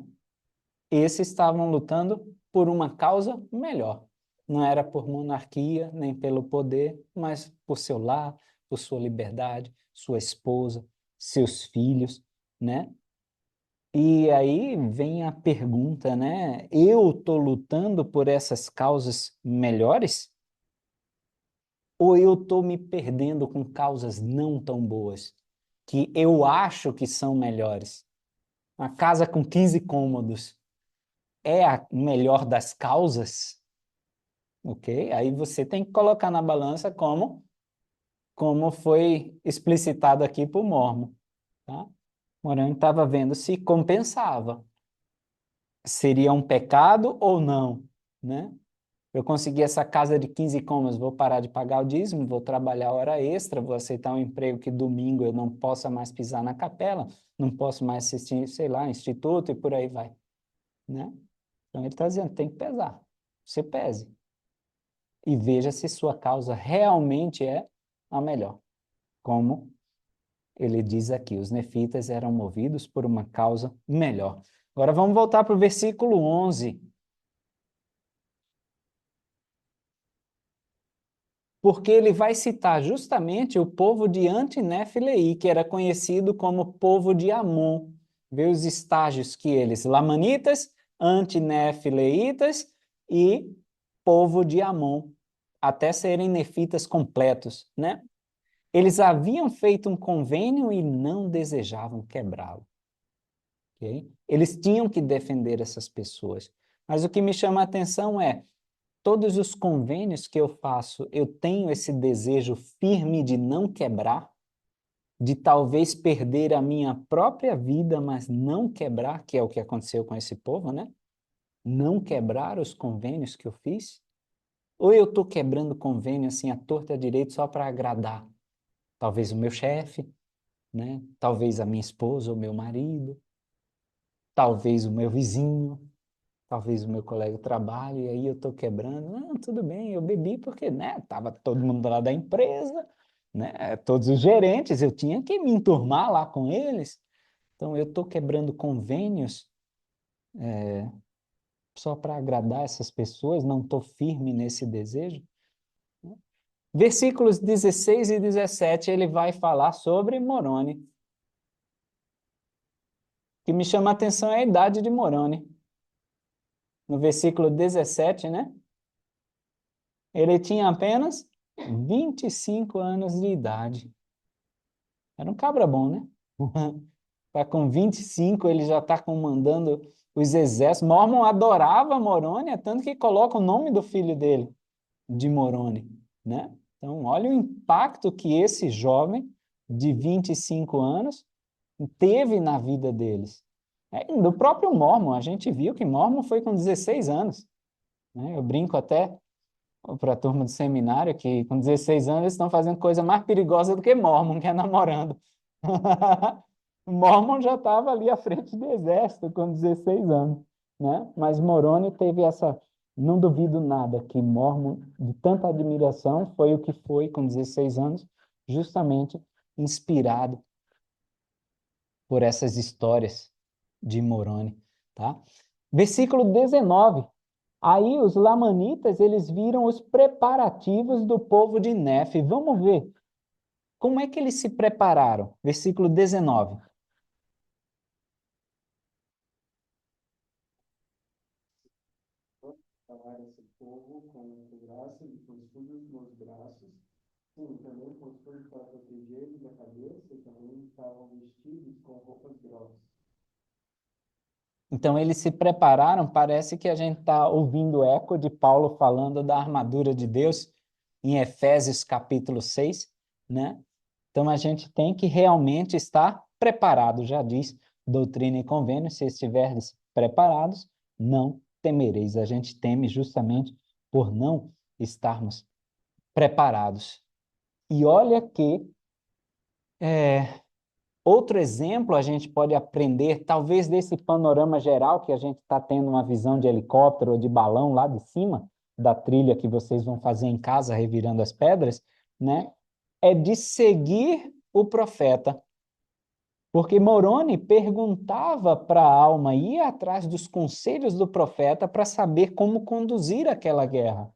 S1: Esses estavam lutando por uma causa melhor. Não era por monarquia, nem pelo poder, mas por seu lar, por sua liberdade, sua esposa, seus filhos, né? E aí vem a pergunta, né? Eu estou lutando por essas causas melhores? Ou eu estou me perdendo com causas não tão boas, que eu acho que são melhores? Uma casa com 15 cômodos é a melhor das causas? Ok? Aí você tem que colocar na balança como foi explicitado aqui por Mormon. Tá? Morão estava vendo se compensava. Seria um pecado ou não, né? Eu consegui essa casa de 15 cômodos, vou parar de pagar o dízimo, vou trabalhar hora extra, vou aceitar um emprego que domingo eu não possa mais pisar na capela, não posso mais assistir, sei lá, instituto e por aí vai, né? Então ele está dizendo, tem que pesar. Você pese. E veja se sua causa realmente é a melhor. Como ele diz aqui, os nefitas eram movidos por uma causa melhor. Agora vamos voltar para o versículo 11. Porque ele vai citar justamente o povo de Antinefilei, que era conhecido como povo de Amon. Vê os estágios que eles, Lamanitas, Antinefileitas e povo de Amon, até serem nefitas completos, né? Eles haviam feito um convênio e não desejavam quebrá-lo. Okay? Eles tinham que defender essas pessoas. Mas o que me chama a atenção é, todos os convênios que eu faço, eu tenho esse desejo firme de não quebrar, de talvez perder a minha própria vida, mas não quebrar, que é o que aconteceu com esse povo, né? Não quebrar os convênios que eu fiz? Ou eu estou quebrando convênio assim à torta à direita só para agradar? Talvez o meu chefe, né? Talvez a minha esposa ou meu marido, talvez o meu vizinho, talvez o meu colega de trabalho, e aí eu estou quebrando. Não, tudo bem, eu bebi porque, né, estava todo mundo lá da empresa, né, todos os gerentes, eu tinha que me enturmar lá com eles. Então, eu estou quebrando convênios só para agradar essas pessoas, não estou firme nesse desejo. Versículos 16 e 17, ele vai falar sobre Moroni. O que me chama a atenção é a idade de Moroni. No versículo 17, né? Ele tinha apenas 25 anos de idade. Era um cabra bom, né? Tá com 25, ele já está comandando os exércitos. Mormon adorava Moroni, tanto que coloca o nome do filho dele de Moroni, né? Então, olha o impacto que esse jovem de 25 anos teve na vida deles. Do próprio Mormon, a gente viu que Mormon foi com 16 anos. Né? Eu brinco até para a turma do seminário que com 16 anos eles estão fazendo coisa mais perigosa do que Mormon, que é namorando. Mormon já estava ali à frente do exército com 16 anos, né? Mas Moroni teve essa, não duvido nada que Mormon, de tanta admiração, foi o que foi com 16 anos, justamente inspirado por essas histórias de Moroni, tá? Versículo 19. Aí os lamanitas, eles viram os preparativos do povo de Nefe. Vamos ver como é que eles se prepararam. Versículo 19.
S3: Falar esse povo com graça e com escudos nos braços, sim, também com escudos para proteger-lhes a cabeça, e também estavam vestidos com roupas grossas.
S1: Então, eles se prepararam, parece que a gente está ouvindo o eco de Paulo falando da armadura de Deus em Efésios capítulo 6, né? Então, a gente tem que realmente estar preparado, já diz Doutrina e Convênio, se estiveres preparados, não temereis. A gente teme justamente por não estarmos preparados. E olha que outro exemplo a gente pode aprender, talvez desse panorama geral que a gente está tendo uma visão de helicóptero ou de balão lá de cima, da trilha que vocês vão fazer em casa, revirando as pedras, né? É de seguir o profeta. Porque Moroni perguntava para a alma, ia atrás dos conselhos do profeta para saber como conduzir aquela guerra.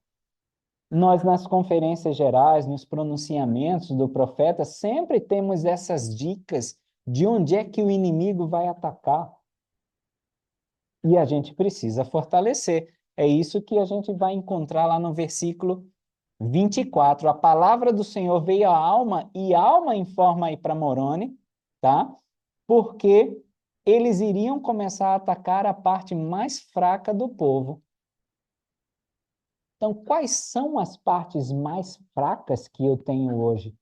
S1: Nós, nas conferências gerais, nos pronunciamentos do profeta, sempre temos essas dicas de onde é que o inimigo vai atacar. E a gente precisa fortalecer. É isso que a gente vai encontrar lá no versículo 24. A palavra do Senhor veio à alma, e a alma informa aí para Moroni, tá? Porque eles iriam começar a atacar a parte mais fraca do povo. Então, quais são as partes mais fracas que eu tenho hoje?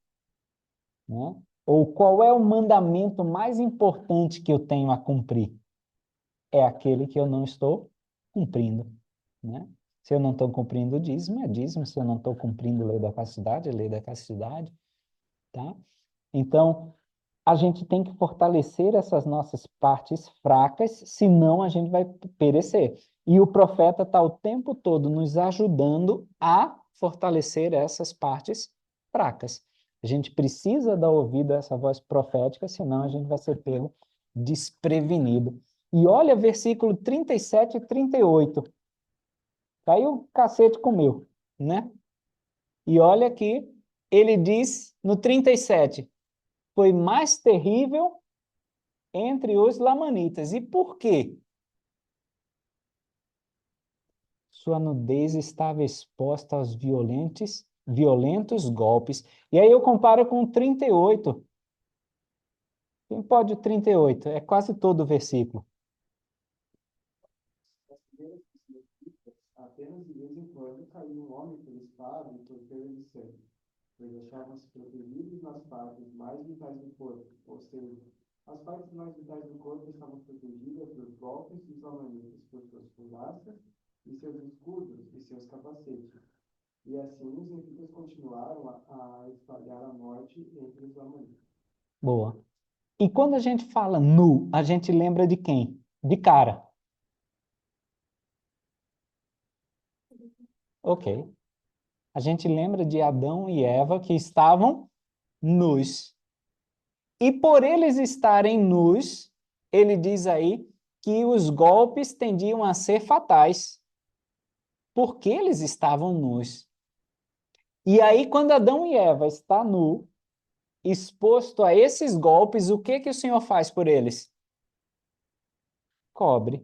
S1: Né? Ou qual é o mandamento mais importante que eu tenho a cumprir? É aquele que eu não estou cumprindo. Né? Se eu não estou cumprindo o dízimo, é dízimo. Se eu não estou cumprindo a lei da castidade, é lei da castidade. Tá? Então, a gente tem que fortalecer essas nossas partes fracas, senão a gente vai perecer. E o profeta está o tempo todo nos ajudando a fortalecer essas partes fracas. A gente precisa dar ouvido a essa voz profética, senão a gente vai ser pego desprevenido. E olha versículo 37 e 38. Caiu o cacete comeu, né? E olha aqui, ele diz no 37, foi mais terrível entre os lamanitas. E por quê? Sua nudez estava exposta aos violentos golpes. E aí eu comparo com o 38. Quem pode o 38? É quase todo o versículo.
S3: As primeiras pessoas, apenas de vez em quando caiu um homem pela espada e por perda de sangue, pois achavam-se protegidos nas partes mais vitais do corpo, ou seja, as partes mais vitais do corpo estavam protegidas dos golpes dos lamanitas por suas culaças e seus escudos e seus capacetes. E assim os nefitas continuaram a espalhar a morte entre os lamanitas.
S1: Boa. E quando a gente fala nu, a gente lembra de quem? De cara. Ok. A gente lembra de Adão e Eva que estavam nus. E por eles estarem nus, ele diz aí que os golpes tendiam a ser fatais, porque eles estavam nus. E aí, quando Adão e Eva estão nu, exposto a esses golpes, o que que o Senhor faz por eles? Cobre.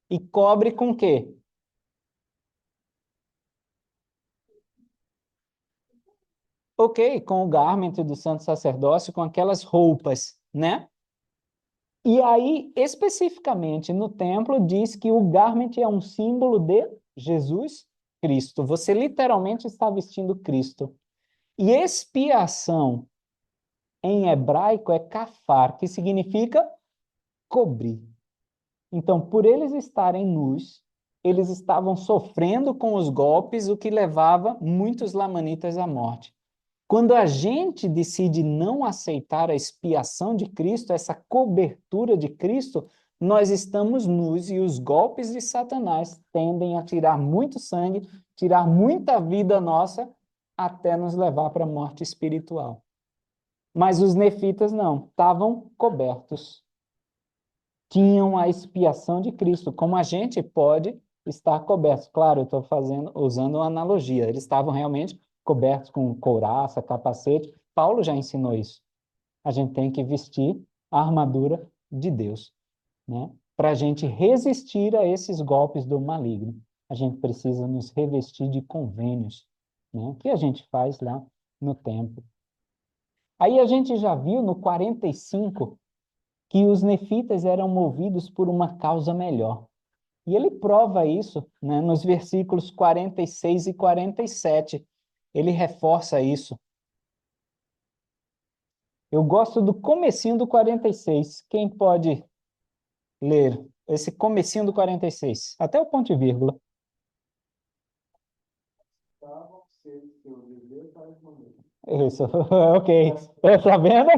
S1: E cobre com o quê? Ok, com o garment do santo sacerdócio, com aquelas roupas, né? E aí, especificamente no templo, diz que o garment é um símbolo de Jesus Cristo. Você literalmente está vestindo Cristo. E expiação em hebraico é kafar, que significa cobrir. Então, por eles estarem nus, eles estavam sofrendo com os golpes, o que levava muitos lamanitas à morte. Quando a gente decide não aceitar a expiação de Cristo, essa cobertura de Cristo, nós estamos nus e os golpes de Satanás tendem a tirar muito sangue, tirar muita vida nossa, até nos levar para a morte espiritual. Mas os nefitas não, estavam cobertos. Tinham a expiação de Cristo, como a gente pode estar coberto. Claro, eu estou usando uma analogia. Eles estavam realmente cobertos com couraça, capacete. Paulo já ensinou isso. A gente tem que vestir a armadura de Deus, né? Para a gente resistir a esses golpes do maligno. A gente precisa nos revestir de convênios, né? Que a gente faz lá no templo. Aí a gente já viu no 45 que os nefitas eram movidos por uma causa melhor. E ele prova isso, né, nos versículos 46 e 47. Ele reforça isso. Eu gosto do comecinho do 46. Quem pode ler esse comecinho do 46? Até o ponto e vírgula.
S3: Estavam ser seu dever para comer.
S1: Isso, ok. Tá vendo?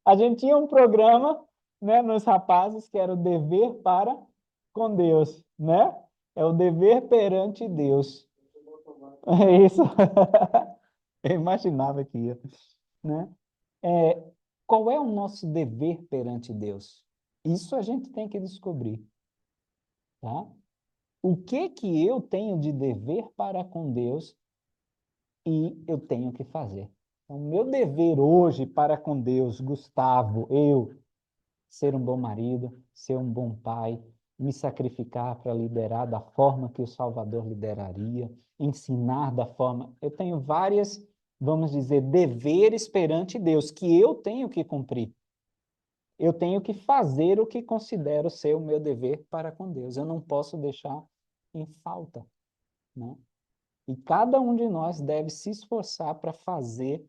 S1: A gente tinha um programa, né, nos rapazes que era o dever para com Deus, né? É o dever perante Deus. É isso. Eu imaginava que ia, né? Qual é o nosso dever perante Deus? Isso a gente tem que descobrir, tá? O que eu tenho de dever para com Deus e eu tenho que fazer? Então, meu dever hoje para com Deus, Gustavo, ser um bom marido, ser um bom pai, me sacrificar para liderar da forma que o Salvador lideraria, ensinar da forma. Eu tenho várias, vamos dizer, deveres perante Deus que eu tenho que cumprir. Eu tenho que fazer o que considero ser o meu dever para com Deus. Eu não posso deixar em falta, né? E cada um de nós deve se esforçar para fazer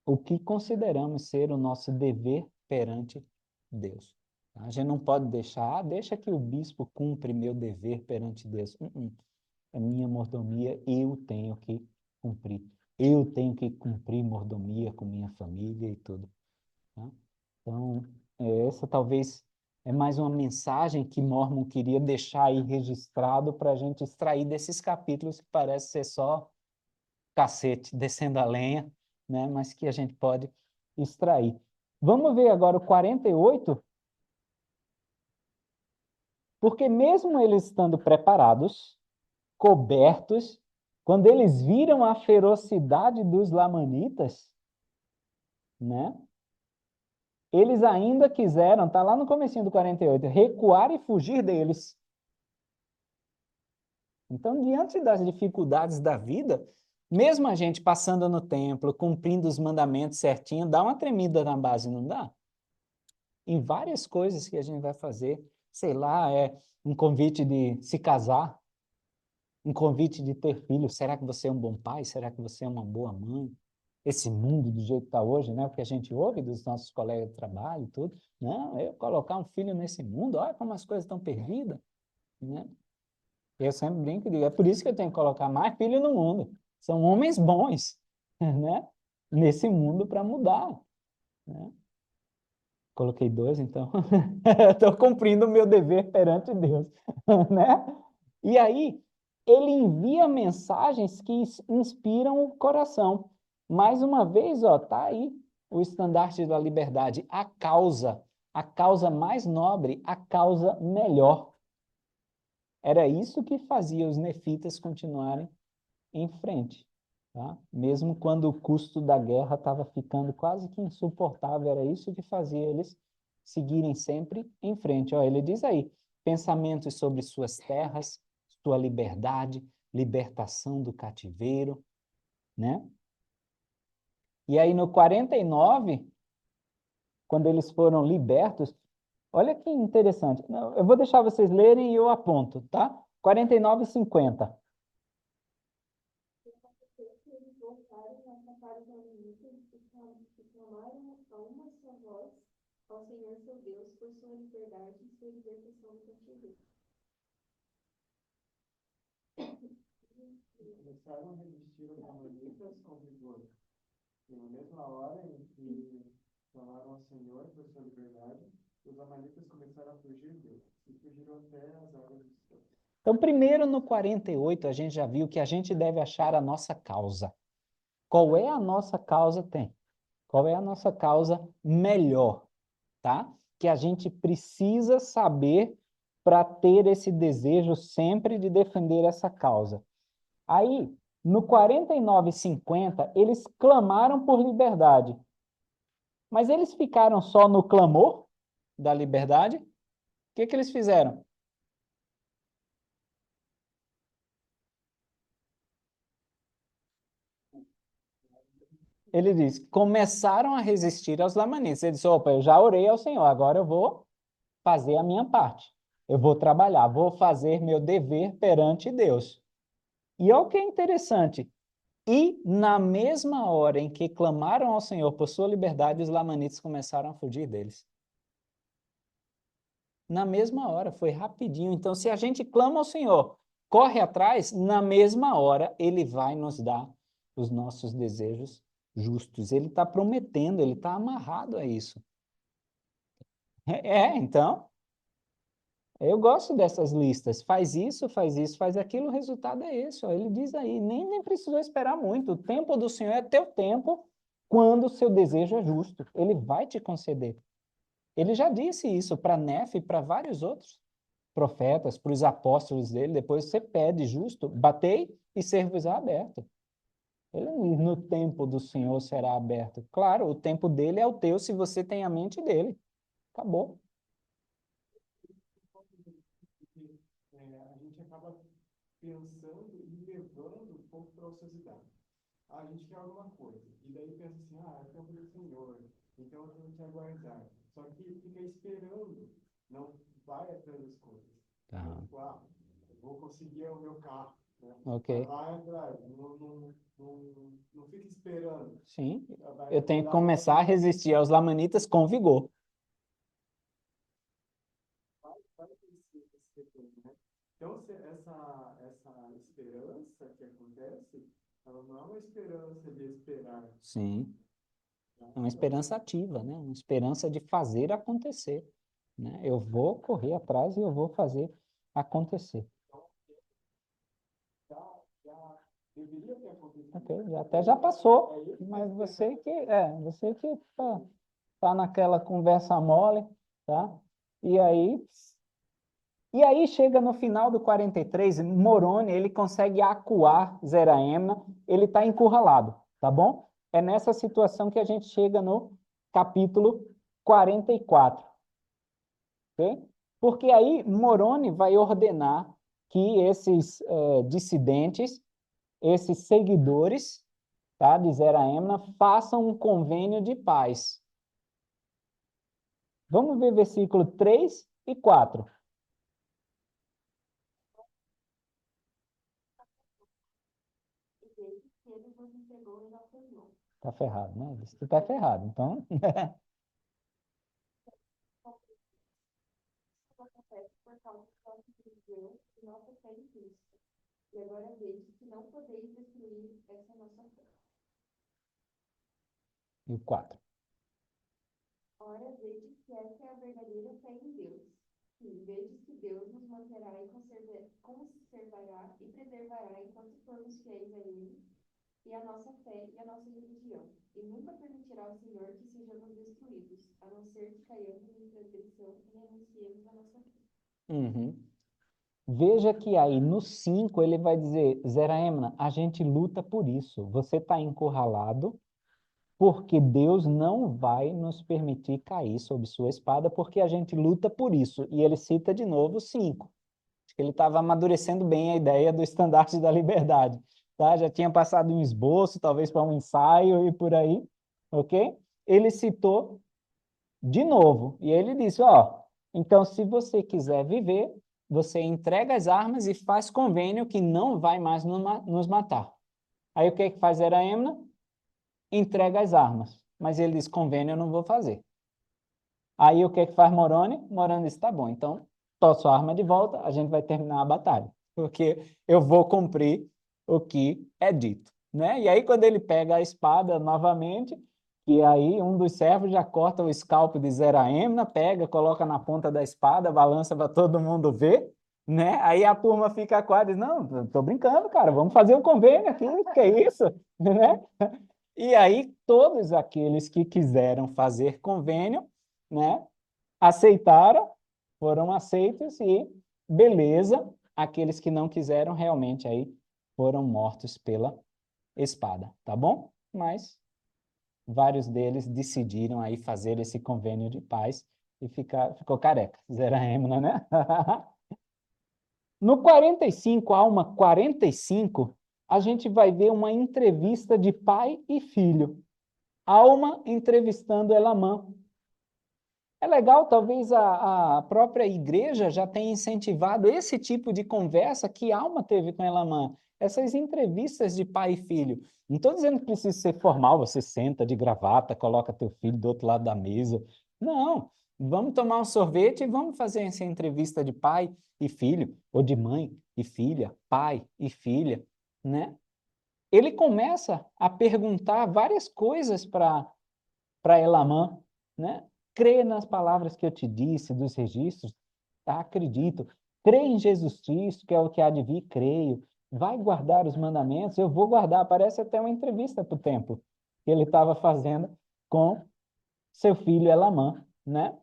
S1: o que consideramos ser o nosso dever perante Deus. A gente não pode deixar, deixa que o bispo cumpre meu dever perante Deus. É minha mordomia, eu tenho que cumprir. Eu tenho que cumprir mordomia com minha família e tudo. Tá? Então, essa talvez é mais uma mensagem que Mormon queria deixar aí registrado para a gente extrair desses capítulos que parece ser só cacete, descendo a lenha, né? Mas que a gente pode extrair. Vamos ver agora o 48, porque mesmo eles estando preparados, cobertos, quando eles viram a ferocidade dos lamanitas, né? Eles ainda quiseram, está lá no comecinho do 48, recuar e fugir deles. Então, diante das dificuldades da vida, mesmo a gente passando no templo, cumprindo os mandamentos certinho, dá uma tremida na base, não dá? Em várias coisas que a gente vai fazer, sei lá, um convite de se casar, um convite de ter filhos. Será que você é um bom pai? Será que você é uma boa mãe? Esse mundo do jeito que está hoje, né? O que a gente ouve dos nossos colegas de trabalho e tudo. Não, eu colocar um filho nesse mundo, olha como as coisas estão perdidas, né? Eu sempre brinco e digo, é por isso que eu tenho que colocar mais filho no mundo. São homens bons, né? Nesse mundo para mudar, né? Coloquei 2, então estou cumprindo o meu dever perante Deus, né? E aí, ele envia mensagens que inspiram o coração. Mais uma vez, ó, tá aí o estandarte da liberdade, a causa mais nobre, a causa melhor. Era isso que fazia os nefitas continuarem em frente, tá? Mesmo quando o custo da guerra estava ficando quase que insuportável, era isso que fazia eles seguirem sempre em frente. Ó, ele diz aí, pensamentos sobre suas terras, sua liberdade, libertação do cativeiro, né? E aí no 49, quando eles foram libertos, olha que interessante. Eu vou deixar vocês lerem e eu aponto, tá? 49 e 50.
S2: Eles voltaram a atacar os amonitas e clamaram a uma só voz ao Senhor seu Deus por sua liberdade e sua libertação do cativeiro.
S3: Começaram a resistir aos amanitas com vigor. E na mesma hora em que clamaram ao Senhor por sua liberdade, os amanitas começaram a fugir deles e fugiram até as águas do céu.
S1: Então, primeiro no 48, a gente já viu que a gente deve achar a nossa causa. Qual é a nossa causa? Tem. Qual é a nossa causa melhor, tá? Que a gente precisa saber para ter esse desejo sempre de defender essa causa. Aí, no 49 e 50, eles clamaram por liberdade. Mas eles ficaram só no clamor da liberdade? O que eles fizeram? Ele diz, começaram a resistir aos lamanitas. Ele disse, opa, eu já orei ao Senhor, agora eu vou fazer a minha parte. Eu vou trabalhar, vou fazer meu dever perante Deus. E olha o que é interessante. E na mesma hora em que clamaram ao Senhor por sua liberdade, os lamanitas começaram a fugir deles. Na mesma hora, foi rapidinho. Então, se a gente clama ao Senhor, corre atrás, na mesma hora, Ele vai nos dar os nossos desejos justos. Ele está prometendo, Ele está amarrado a isso. Então, eu gosto dessas listas. Faz isso, faz aquilo, o resultado é esse. Ó. Ele diz aí, nem precisou esperar muito. O tempo do Senhor é teu tempo quando o seu desejo é justo. Ele vai te conceder. Ele já disse isso para Nefe e para vários outros profetas, para os apóstolos dele. Depois você pede justo, batei e ser-vos-á aberto. Ele, no tempo do Senhor será aberto. Claro, o tempo dele é o teu se você tem a mente dele. Acabou.
S3: A gente acaba pensando e levando um pouco para a ociosidade. A gente quer alguma coisa, e daí pensa assim, é o tempo do Senhor, então eu tenho que aguardar. Só que fica esperando, não vai atrás das coisas.
S1: Tá.
S3: Tipo, vou conseguir o meu carro. Né?
S1: Ok.
S3: Vai atrás, não fica esperando.
S1: Sim, eu tenho que começar a resistir aos lamanitas com vigor.
S3: Vai vencer esse retorno, né? Então, essa esperança que acontece, ela não é uma esperança de esperar.
S1: Sim. É uma esperança ativa, né? Uma esperança de fazer acontecer. Né? Eu vou correr atrás e eu vou fazer acontecer.
S3: Já deveria ter acontecido.
S1: Ok, até já passou, mas você que tá naquela conversa mole, tá? E aí chega no final do 43, Moroni, ele consegue acuar Zeraemna, ele está encurralado, tá bom? É nessa situação que a gente chega no capítulo 44, ok? Porque aí Moroni vai ordenar que esses dissidentes, esses seguidores, tá, de Zeraemna, façam um convênio de paz. Vamos ver versículo 3 e 4. Tá ferrado, né? Você tá ferrado, então...
S2: Acontece por causa do nosso Deus e nossa fé em Cristo. E agora vejo que não podeis destruir essa nossa fé.
S1: E o 4.
S2: Ora, vejo que essa é a verdadeira fé em Deus. Sim, vejo que Deus nos manterá e conservará e preservará enquanto formos fiéis a Ele, e a nossa fé e a nossa religião. E nunca permitirá ao Senhor que sejamos destruídos, a não ser que caiamos em transgressão e renunciemos a nossa fé.
S1: Uhum. Veja que aí no 5 ele vai dizer, Zeraemna, a gente luta por isso. Você está encurralado porque Deus não vai nos permitir cair sob sua espada porque a gente luta por isso. E ele cita de novo o 5. Acho que ele estava amadurecendo bem a ideia do estandarte da liberdade. Tá? Já tinha passado um esboço, talvez para um ensaio e por aí. Ok? Ele citou de novo. E ele disse, então se você quiser viver, você entrega as armas e faz convênio que não vai mais nos matar. Aí o que faz Zeraemna? Entrega as armas. Mas ele diz, convênio eu não vou fazer. Aí o que faz Moroni? Moroni diz, tá bom, então tosse a arma de volta, a gente vai terminar a batalha. Porque eu vou cumprir o que é dito. Né? E aí quando ele pega a espada novamente, e aí um dos servos já corta o escalpo de Zeraemna, pega, coloca na ponta da espada, balança para todo mundo ver, né? Aí a turma fica quase, não, tô brincando, cara, vamos fazer um convênio aqui, que é isso, né? E aí todos aqueles que quiseram fazer convênio, né, aceitaram, foram aceitos e beleza, aqueles que não quiseram realmente aí foram mortos pela espada, tá bom? Mas vários deles decidiram aí fazer esse convênio de paz e ficou careca. Zeraemna, né? No 45, alma 45, a gente vai ver uma entrevista de pai e filho. Alma entrevistando Elamã. É legal, talvez a própria igreja já tenha incentivado esse tipo de conversa que Alma teve com Elamã. Essas entrevistas de pai e filho. Não estou dizendo que precisa ser formal, você senta de gravata, coloca teu filho do outro lado da mesa. Não, vamos tomar um sorvete e vamos fazer essa entrevista de pai e filho, ou de mãe e filha, pai e filha, né? Ele começa a perguntar várias coisas para Elamã, né? Crê nas palavras que eu te disse, dos registros, tá? Acredito. Crê em Jesus Cristo, que é o que há de vir, creio. Vai guardar os mandamentos, eu vou guardar. Parece até uma entrevista para o templo que ele estava fazendo com seu filho Elamã, né?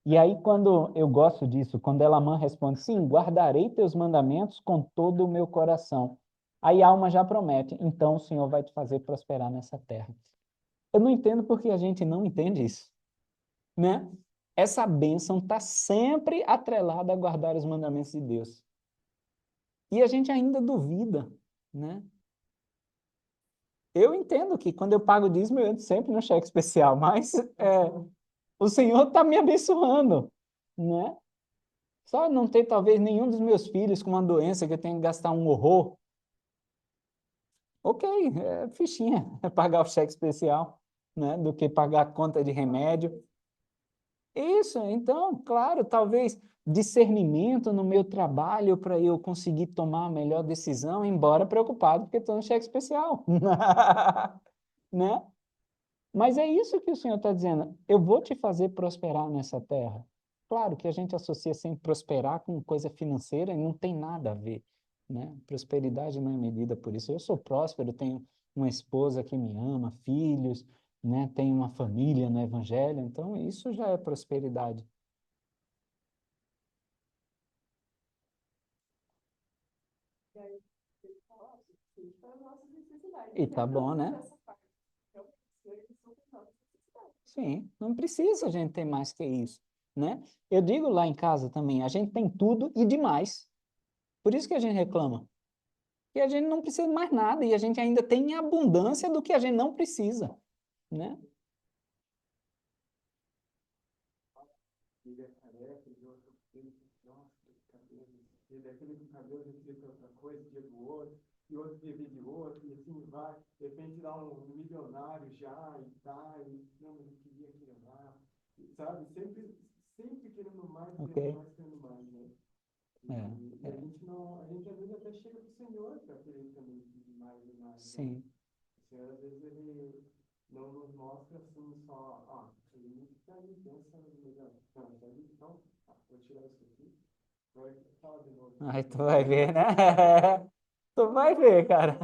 S1: E aí, quando eu gosto disso, quando Elamã responde, sim, guardarei teus mandamentos com todo o meu coração. Aí a alma já promete, então o Senhor vai te fazer prosperar nessa terra. Eu não entendo porque a gente não entende isso, né? Essa bênção está sempre atrelada a guardar os mandamentos de Deus. E a gente ainda duvida, né? Eu entendo que quando eu pago o dízimo, eu entro sempre no cheque especial, mas o Senhor está me abençoando, né? Só não ter talvez nenhum dos meus filhos com uma doença que eu tenho que gastar um horror. Ok, é fichinha, é pagar o cheque especial, né? Do que pagar a conta de remédio. Isso, então, claro, talvez discernimento no meu trabalho para eu conseguir tomar a melhor decisão, embora preocupado porque estou no cheque especial, né? Mas é isso que o Senhor está dizendo. Eu vou te fazer prosperar nessa terra. Claro que a gente associa sempre prosperar com coisa financeira e não tem nada a ver, né? Prosperidade não é medida por isso. Eu sou próspero, tenho uma esposa que me ama, filhos, né? Tenho uma família no Evangelho, então isso já é prosperidade.
S2: E aí, ele fala, ó, sim, para as nossas necessidades.
S1: E tá bom, né?
S2: Essa parte. Então, o Senhor, ele supre as nossas necessidades.
S1: Sim, não precisa a gente ter mais que isso, né? Eu digo lá em casa também, a gente tem tudo e demais. Por isso que a gente reclama. E a gente não precisa mais nada, e a gente ainda tem abundância do que a gente não precisa, né?
S3: Ele é careca, ele outro filho, nossa, esse cabelo, ele é aquele com cabelo, ele fica outra coisa, dia do outro, e outro dia de outro, e assim vai, de repente dá um milionário já, e tá, e não, ele queria aquilo lá, e, sabe, sempre querendo mais,
S1: Ok?
S3: querendo mais, né? E a
S1: É,
S3: gente não, a gente às vezes até chega pro Senhor para querer também pedir mais e mais, né?
S1: sim.
S3: O Senhor às vezes ele não nos mostra assim só, ó, ele está aí, pensa melhor. Não, tá aí, então, vou tirar isso aqui. Agora fala de novo.
S1: Aí tu vai ver, né? Tu vai ver, cara.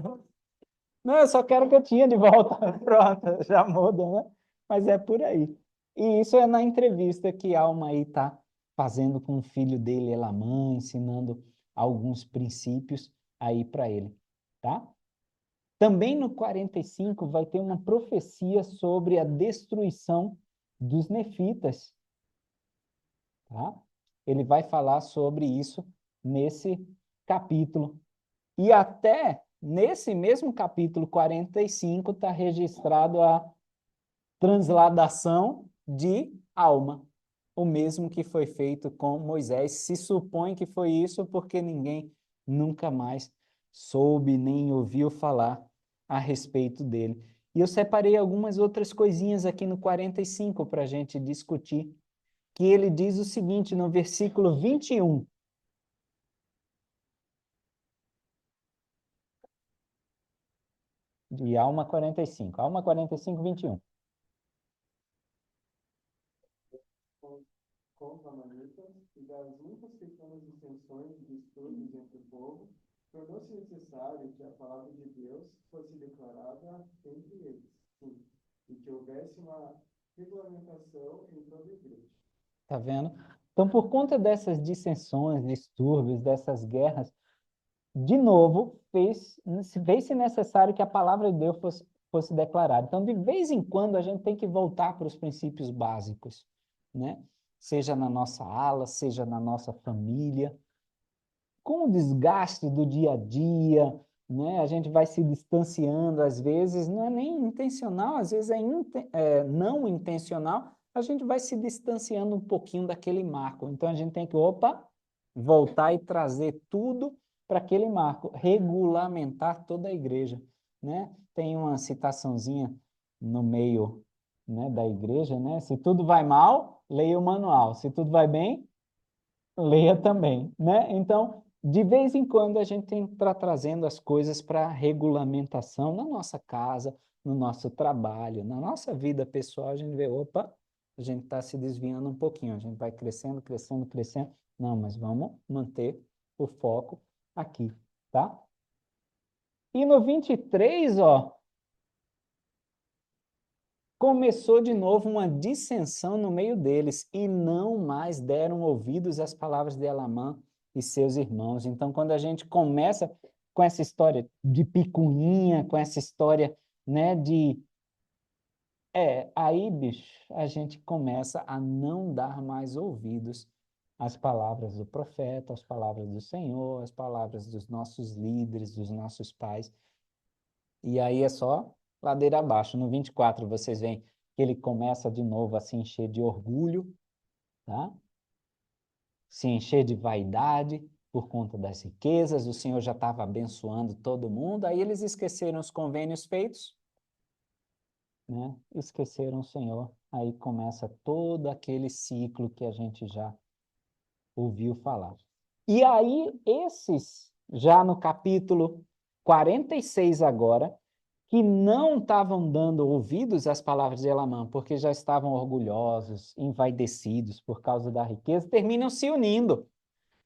S1: Não, eu só quero que eu tinha de volta. Pronto, já muda, né? Mas é por aí. E isso é na entrevista que a Alma aí está fazendo com o filho dele, Elamã, ensinando alguns princípios aí para ele, tá? Também no 45 vai ter uma profecia sobre a destruição dos nefitas, tá? Ele vai falar sobre isso nesse capítulo. E até nesse mesmo capítulo 45 está registrado a transladação de alma, o mesmo que foi feito com Moisés. Se supõe que foi isso porque ninguém nunca mais soube nem ouviu falar a respeito dele. E eu separei algumas outras coisinhas aqui no 45 para a gente discutir, que ele diz o seguinte no versículo 21. De Alma 45. Alma 45, 21.
S3: Contra Amaletas e das muitas pequenas dissensões e distúrbios entre o povo, tornou-se necessário que a palavra de Deus fosse declarada entre eles, sim, e que houvesse uma regulamentação em toda a igreja.
S1: Tá vendo? Então, por conta dessas dissensões, distúrbios, dessas guerras, de novo, fez-se necessário que a palavra de Deus fosse declarada. Então, de vez em quando, a gente tem que voltar para os princípios básicos, né? Seja na nossa ala, seja na nossa família. Com o desgaste do dia a dia, né? A gente vai se distanciando, às vezes, não é nem intencional, às vezes é não intencional, a gente vai se distanciando um pouquinho daquele marco. Então, a gente tem que, opa, voltar e trazer tudo para aquele marco, regulamentar toda a igreja, né? Tem uma citaçãozinha no meio, né, da igreja, né? Se tudo vai mal, leia o manual. Se tudo vai bem, leia também, né? Então, de vez em quando a gente tem que estar trazendo as coisas para regulamentação na nossa casa, no nosso trabalho, na nossa vida pessoal, a gente vê, opa, a gente está se desviando um pouquinho, a gente vai crescendo, crescendo, crescendo. Não, mas vamos manter o foco aqui, tá? E no 23, ó, começou de novo uma dissensão no meio deles e não mais deram ouvidos às palavras de Elamã e seus irmãos. Então, quando a gente começa com essa história de picuinha, com essa história, né, aí, bicho, a gente começa a não dar mais ouvidos às palavras do profeta, às palavras do Senhor, às palavras dos nossos líderes, dos nossos pais. E aí é só ladeira abaixo. No 24, vocês veem que ele começa de novo a se encher de orgulho, tá? Se encher de vaidade por conta das riquezas. O Senhor já estava abençoando todo mundo, aí eles esqueceram os convênios feitos, né? Esqueceram o Senhor. Aí começa todo aquele ciclo que a gente já ouviu falar. E aí, esses, já no capítulo 46 agora, que não estavam dando ouvidos às palavras de Elamã, porque já estavam orgulhosos, envaidecidos por causa da riqueza, terminam se unindo.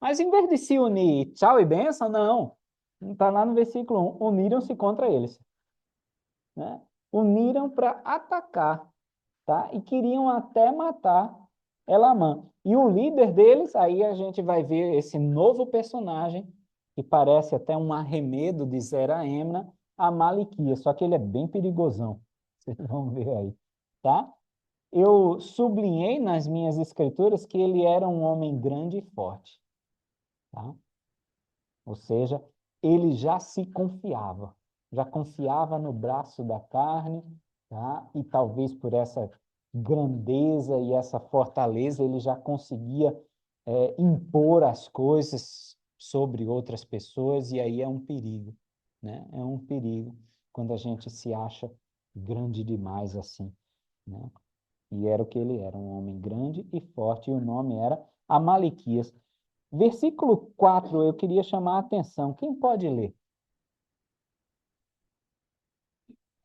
S1: Mas em vez de se unir, tchau e bênção, não. Está lá no versículo 1, uniram-se contra eles. Né? Uniram para atacar, tá? E queriam até matar Elamã. E o líder deles, aí a gente vai ver esse novo personagem, que parece até um arremedo de Zeraemna, a Maliquias, só que ele é bem perigosão. Vocês vão ver aí, tá? Eu sublinhei nas minhas escrituras que ele era um homem grande e forte, tá? Ou seja, ele já confiava no braço da carne, tá? E talvez por essa grandeza e essa fortaleza ele já conseguia impor as coisas sobre outras pessoas, e aí é um perigo, né? É um perigo quando a gente se acha grande demais assim, né? E era o que ele era, um homem grande e forte, e o nome era Amalequias. Versículo 4, eu queria chamar a atenção. Quem pode ler?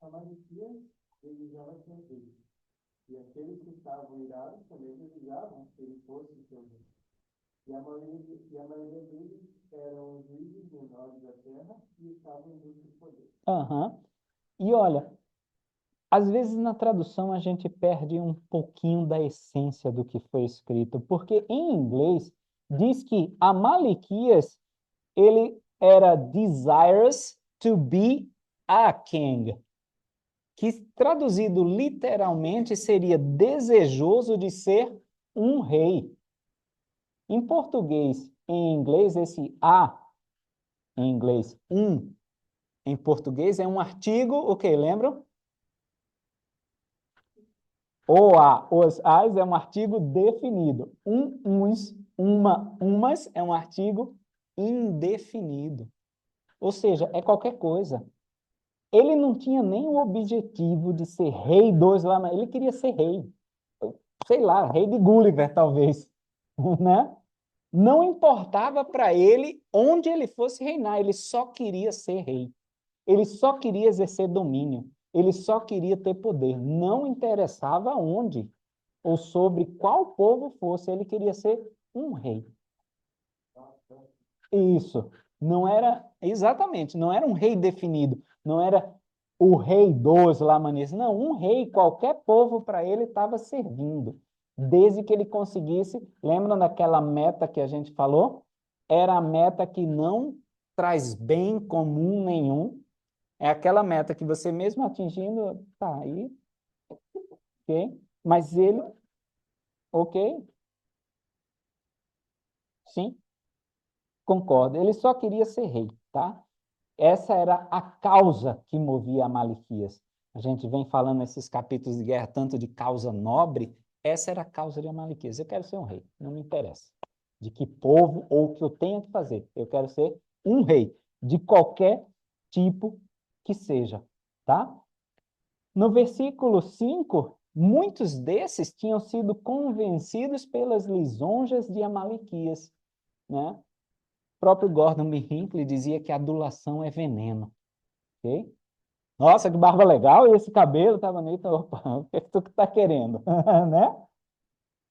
S3: Amalequias desejava ser rei, e aqueles que estavam irados também desejavam que ele fosse seu rei. E a maioria deles eram os juízes menores da terra e estavam em busca de poder.
S1: Aham. E olha, às vezes na tradução a gente perde um pouquinho da essência do que foi escrito, porque em inglês diz que Amalequias, ele era desirous to be a king, que traduzido literalmente seria desejoso de ser um rei. Em português, em inglês, esse a, em inglês, em português é um artigo, o que lembram? O a, os, as é um artigo definido. Uns, uma, umas é um artigo indefinido. Ou seja, é qualquer coisa. Ele não tinha nem o objetivo de ser rei dos Lama, ele queria ser rei. Sei lá, rei de Gulliver, talvez. Né? Não importava para ele onde ele fosse reinar, ele só queria ser rei. Ele só queria exercer domínio. Ele só queria ter poder. Não interessava onde ou sobre qual povo fosse, ele queria ser um rei. Isso. Não era, exatamente, não era um rei definido, não era o rei dos Lamanias, não, um rei, qualquer povo para ele estava servindo, desde que ele conseguisse, lembra daquela meta que a gente falou? Era a meta que não traz bem comum nenhum, é aquela meta que você mesmo atingindo, tá aí, ok? Mas ele, ok? Sim, concordo. Ele só queria ser rei, tá? Essa era a causa que movia Amalequias. A gente vem falando nesses capítulos de guerra tanto de causa nobre, essa era a causa de Amalequias. Eu quero ser um rei, não me interessa de que povo ou o que eu tenha que fazer. Eu quero ser um rei, de qualquer tipo que seja, tá? No versículo 5, muitos desses tinham sido convencidos pelas lisonjas de Amalequias, né? O próprio Gordon B. Hinckley dizia que a adulação é veneno, ok? Nossa, que barba legal, e esse cabelo tá bonito. Opa, o que tu tá querendo, né?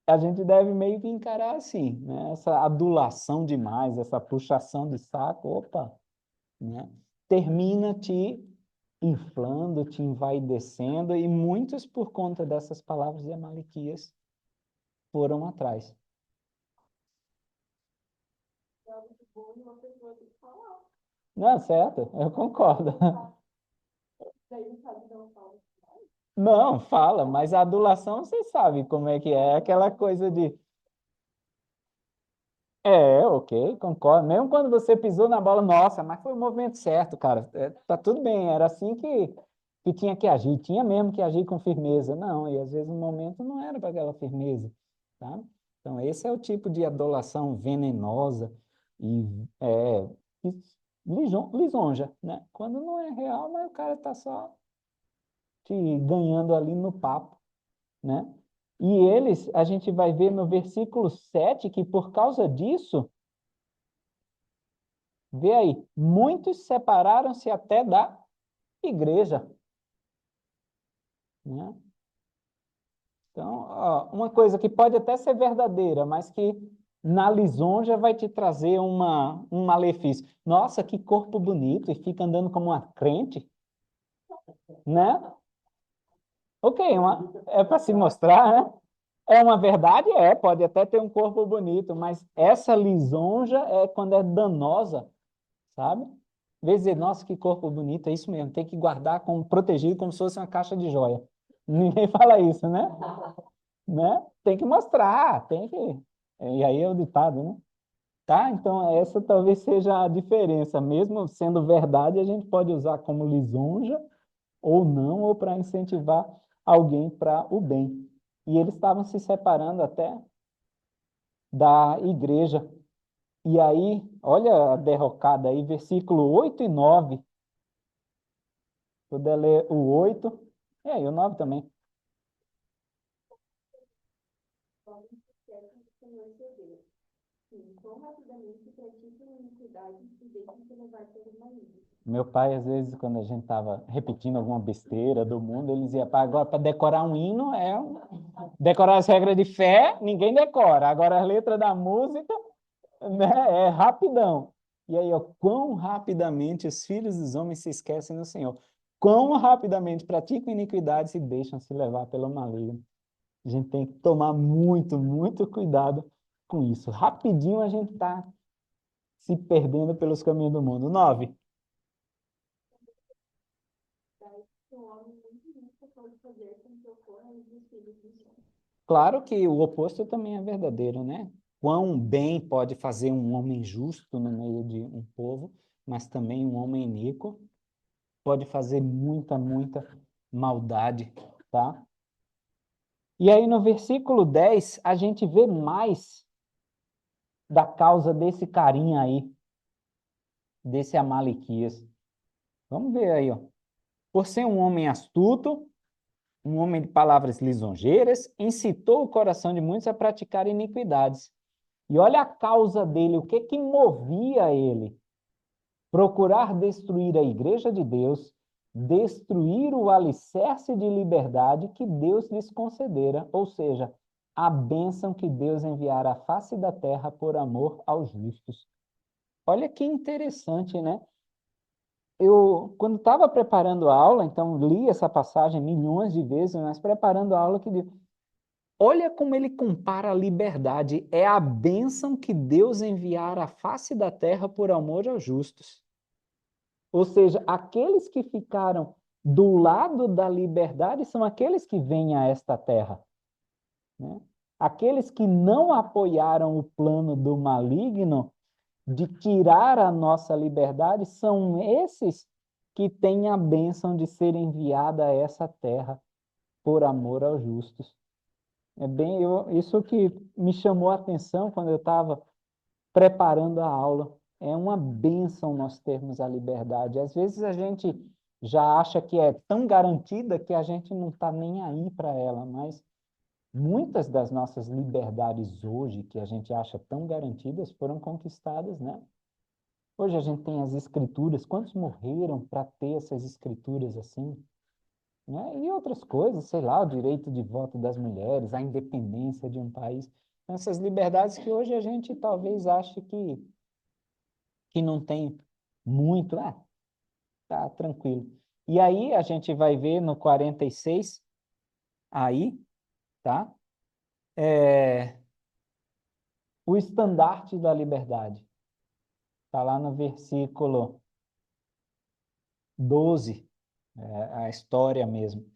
S1: A gente deve meio que encarar assim, né? Essa adulação demais, essa puxação de saco, opa, né? Termina te inflando, te envaidecendo, e muitos, por conta dessas palavras de Amalequias, foram atrás.
S2: Algo de bom e uma pessoa tem que falar.
S1: Não, certo, eu concordo.
S2: Daí não sabe não fala.
S1: Não, fala, mas a adulação, você sabe como é aquela coisa de ok, concordo. Mesmo quando você pisou na bola, nossa, mas foi o movimento certo, cara. Tá tudo bem, era assim que tinha que agir. Tinha mesmo que agir com firmeza. Não, e às vezes o momento não era para aquela firmeza, tá? Então, esse é o tipo de adulação venenosa e lisonja, né? Quando não é real, mas o cara tá só te ganhando ali no papo, né? E eles, a gente vai ver no versículo 7 que por causa disso, vê aí, muitos separaram-se até da igreja, né? Então, ó, uma coisa que pode até ser verdadeira, mas que na lisonja vai te trazer um malefício. Nossa, que corpo bonito, e fica andando como uma crente, né? Ok, é para se mostrar, né? É uma verdade? Pode até ter um corpo bonito, mas essa lisonja é quando é danosa, sabe? Em vez de dizer, nossa, que corpo bonito, é isso mesmo, tem que guardar como protegido como se fosse uma caixa de joia. Ninguém fala isso, né? Tem que mostrar, tem que. E aí é o ditado, né? Tá? Então, essa talvez seja a diferença. Mesmo sendo verdade, a gente pode usar como lisonja ou não, ou para incentivar alguém para o bem. E eles estavam se separando até da igreja. E aí, olha a derrocada aí, versículo 8 e 9. Puder ler o 8, e o 9 também.
S2: Podem se esquecem do Senhor seu Deus. Sim, quão rapidamente praticam iniquidade e deixam-se levar pelo maligno.
S1: Meu pai, às vezes, quando a gente estava repetindo alguma besteira do mundo, ele dizia, "Pá, agora para decorar um hino decorar as regras de fé, ninguém decora. Agora, a letra da música, né, é rapidão." E aí, ó, quão rapidamente os filhos dos homens se esquecem do Senhor. Quão rapidamente praticam iniquidades e deixam se levar pelo maligno. A gente tem que tomar muito, muito cuidado com isso. Rapidinho a gente está se perdendo pelos caminhos do mundo. 9.
S2: Daí, um homem muito justo pode fazer com que ocorra os filhos dos homens.
S1: Claro que o oposto também é verdadeiro, né? Quão bem pode fazer um homem justo no meio de um povo, mas também um homem iníquo pode fazer muita, muita maldade, tá? E aí no versículo 10, a gente vê mais da causa desse carinha aí, desse Amalequias. Vamos ver aí, ó. Por ser um homem astuto, um homem de palavras lisonjeiras, incitou o coração de muitos a praticar iniquidades. E olha a causa dele, o que que movia ele? Procurar destruir a igreja de Deus, destruir o alicerce de liberdade que Deus lhes concedera, ou seja, a bênção que Deus enviara à face da terra por amor aos justos. Olha que interessante, né? Eu, quando estava preparando a aula, então li essa passagem milhões de vezes, mas preparando a aula que olha como ele compara a liberdade. É a bênção que Deus enviara à face da terra por amor aos justos. Ou seja, aqueles que ficaram do lado da liberdade são aqueles que vêm a esta terra, né? Aqueles que não apoiaram o plano do maligno de tirar a nossa liberdade são esses que têm a bênção de ser enviada a essa terra por amor aos justos. Isso que me chamou a atenção quando eu estava preparando a aula. É uma bênção nós termos a liberdade. Às vezes a gente já acha que é tão garantida que a gente não está nem aí para ela, mas muitas das nossas liberdades hoje, que a gente acha tão garantidas, foram conquistadas, né? Hoje a gente tem as escrituras. Quantos morreram para ter essas escrituras assim? Né? E outras coisas, sei lá, o direito de voto das mulheres, a independência de um país. Essas liberdades que hoje a gente talvez ache que não tem muito. Tá tranquilo. E aí a gente vai ver no 46, aí, tá? O estandarte da liberdade. Está lá no versículo 12, a história mesmo.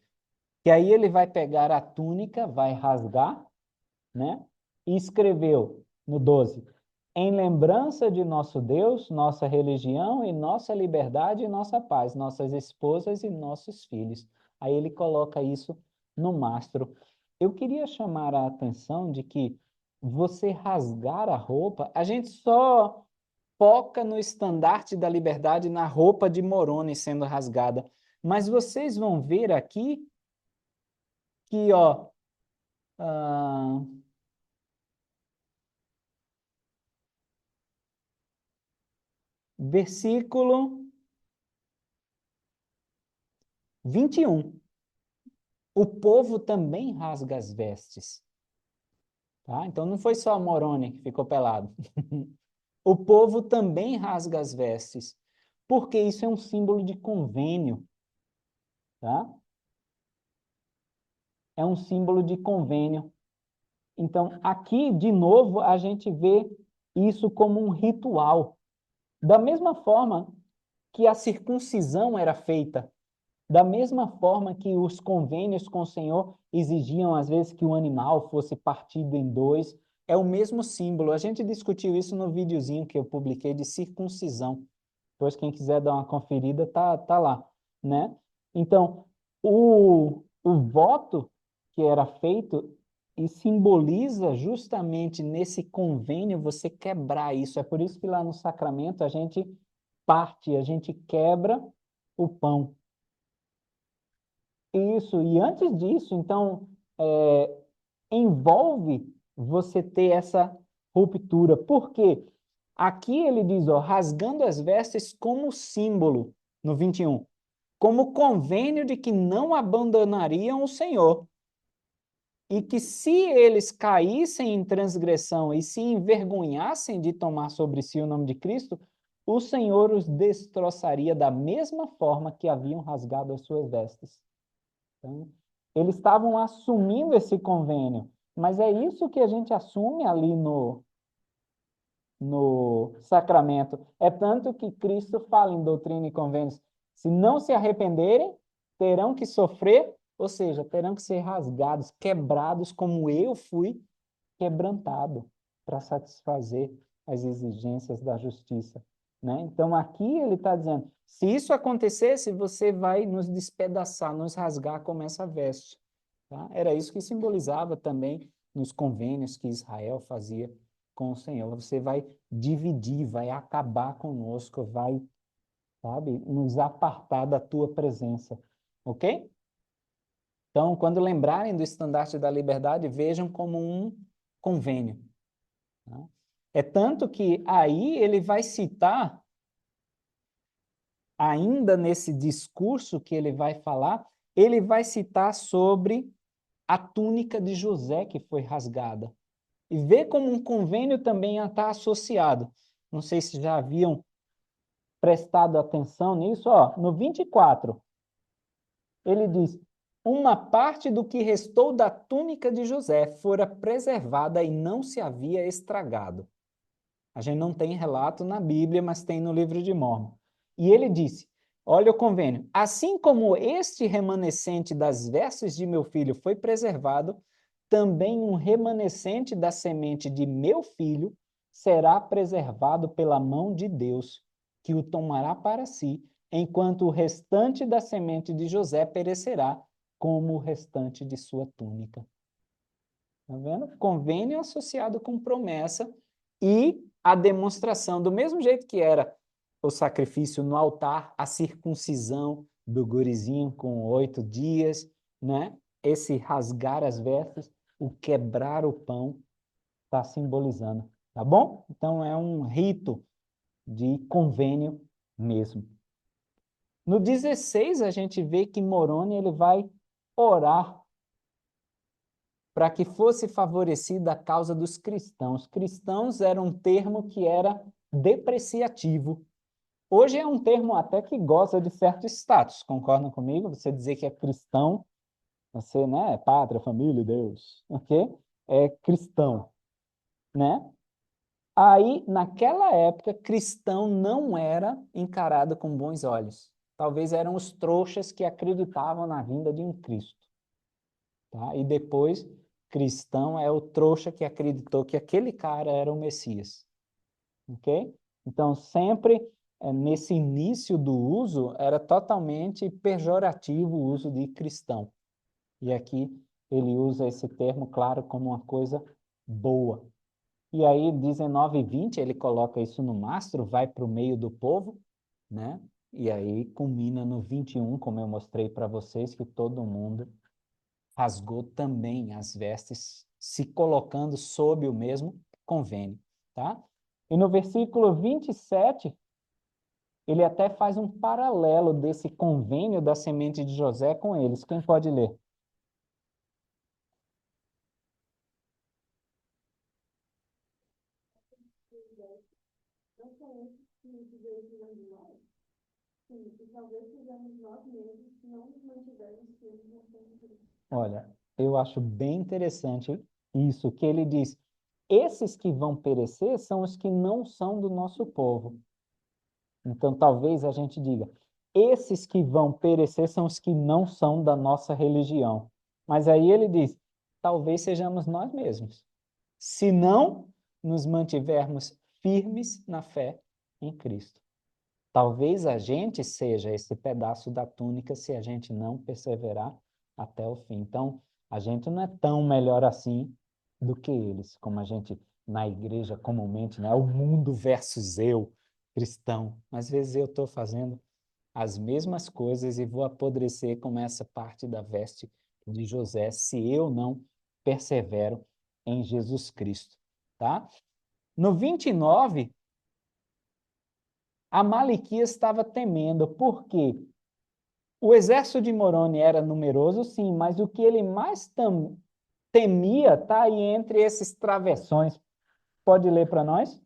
S1: Que aí ele vai pegar a túnica, vai rasgar, né? E escreveu no 12: em lembrança de nosso Deus, nossa religião e nossa liberdade e nossa paz, nossas esposas e nossos filhos. Aí ele coloca isso no mastro. Eu queria chamar a atenção de que você rasgar a roupa, a gente só foca no estandarte da liberdade na roupa de Moroni sendo rasgada. Mas vocês vão ver aqui que, ó, ah, versículo 21. O povo também rasga as vestes. Tá? Então não foi só Moroni que ficou pelado. O povo também rasga as vestes, porque isso é um símbolo de convênio. Tá? É um símbolo de convênio. Então, aqui, de novo, a gente vê isso como um ritual. Da mesma forma que a circuncisão era feita, da mesma forma que os convênios com o Senhor exigiam, às vezes, que o animal fosse partido em dois, é o mesmo símbolo. A gente discutiu isso no videozinho que eu publiquei de circuncisão. Depois, quem quiser dar uma conferida, tá lá, né? Então, o voto que era feito e simboliza justamente nesse convênio você quebrar isso. É por isso que lá no sacramento a gente parte, a gente quebra o pão. Isso, e antes disso, então, envolve você ter essa ruptura. Por quê? Aqui ele diz, ó, rasgando as vestes como símbolo, no 21, como convênio de que não abandonariam o Senhor, e que se eles caíssem em transgressão e se envergonhassem de tomar sobre si o nome de Cristo, o Senhor os destroçaria da mesma forma que haviam rasgado as suas vestes. Então, eles estavam assumindo esse convênio, mas é isso que a gente assume ali no sacramento. É tanto que Cristo fala em Doutrina e Convênios, se não se arrependerem, terão que sofrer, ou seja, terão que ser rasgados, quebrados, como eu fui quebrantado para satisfazer as exigências da justiça. Né? Então, aqui ele está dizendo, se isso acontecesse, você vai nos despedaçar, nos rasgar como essa veste. Tá? Era isso que simbolizava também nos convênios que Israel fazia com o Senhor. Você vai dividir, vai acabar conosco, vai, sabe, nos apartar da tua presença. Ok? Então, quando lembrarem do estandarte da liberdade, vejam como um convênio. Tá? É tanto que aí ele vai citar, ainda nesse discurso que ele vai falar, ele vai citar sobre a túnica de José que foi rasgada. E vê como um convênio também está associado. Não sei se já haviam prestado atenção nisso. Ó, no 24, ele diz, uma parte do que restou da túnica de José fora preservada e não se havia estragado. A gente não tem relato na Bíblia, mas tem no livro de Mórmon. E ele disse, olha o convênio, assim como este remanescente das vestes de meu filho foi preservado, também um remanescente da semente de meu filho será preservado pela mão de Deus, que o tomará para si, enquanto o restante da semente de José perecerá, como o restante de sua túnica. Tá vendo? Convênio associado com promessa e a demonstração, do mesmo jeito que era o sacrifício no altar, a circuncisão do gurizinho com 8 dias, né? Esse rasgar as vestes, o quebrar o pão, está simbolizando, tá bom? Então é um rito de convênio mesmo. No 16, a gente vê que Moroni ele vai orar para que fosse favorecida a causa dos cristãos. Cristãos era um termo que era depreciativo. Hoje é um termo até que goza de certo status, concordam comigo? Você dizer que é cristão, você, né, é pátria, família, Deus, ok? É cristão, né? Aí, naquela época, cristão não era encarado com bons olhos. Talvez eram os trouxas que acreditavam na vinda de um Cristo. Tá? E depois, cristão é o trouxa que acreditou que aquele cara era o Messias. Ok? Então, sempre nesse início do uso, era totalmente pejorativo o uso de cristão. E aqui ele usa esse termo, claro, como uma coisa boa. E aí, 19 e 20, ele coloca isso no mastro, vai para o meio do povo, né? E aí culmina no 21, como eu mostrei para vocês, que todo mundo rasgou também as vestes, se colocando sob o mesmo convênio, tá? E no versículo 27, ele até faz um paralelo desse convênio da semente de José com eles. Quem pode ler?
S2: Não são esses que Deus tirou de nós? Sim, e talvez sejamos nós mesmos se não nos mantivermos firmes na fé em Cristo.
S1: Olha, eu acho bem interessante isso, que ele diz, esses que vão perecer são os que não são do nosso povo. Então, talvez a gente diga, esses que vão perecer são os que não são da nossa religião. Mas aí ele diz, talvez sejamos nós mesmos, se não nos mantivermos firmes na fé em Cristo. Talvez a gente seja esse pedaço da túnica se a gente não perseverar até o fim. Então, a gente não é tão melhor assim do que eles, como a gente na igreja comumente, né? O mundo versus eu, cristão. Às vezes eu estou fazendo as mesmas coisas e vou apodrecer como essa parte da veste de José se eu não persevero em Jesus Cristo, tá? No 29, a Maliquias estava temendo, porque o exército de Moroni era numeroso, sim, mas o que ele mais temia está aí entre esses travessões. Pode ler para nós?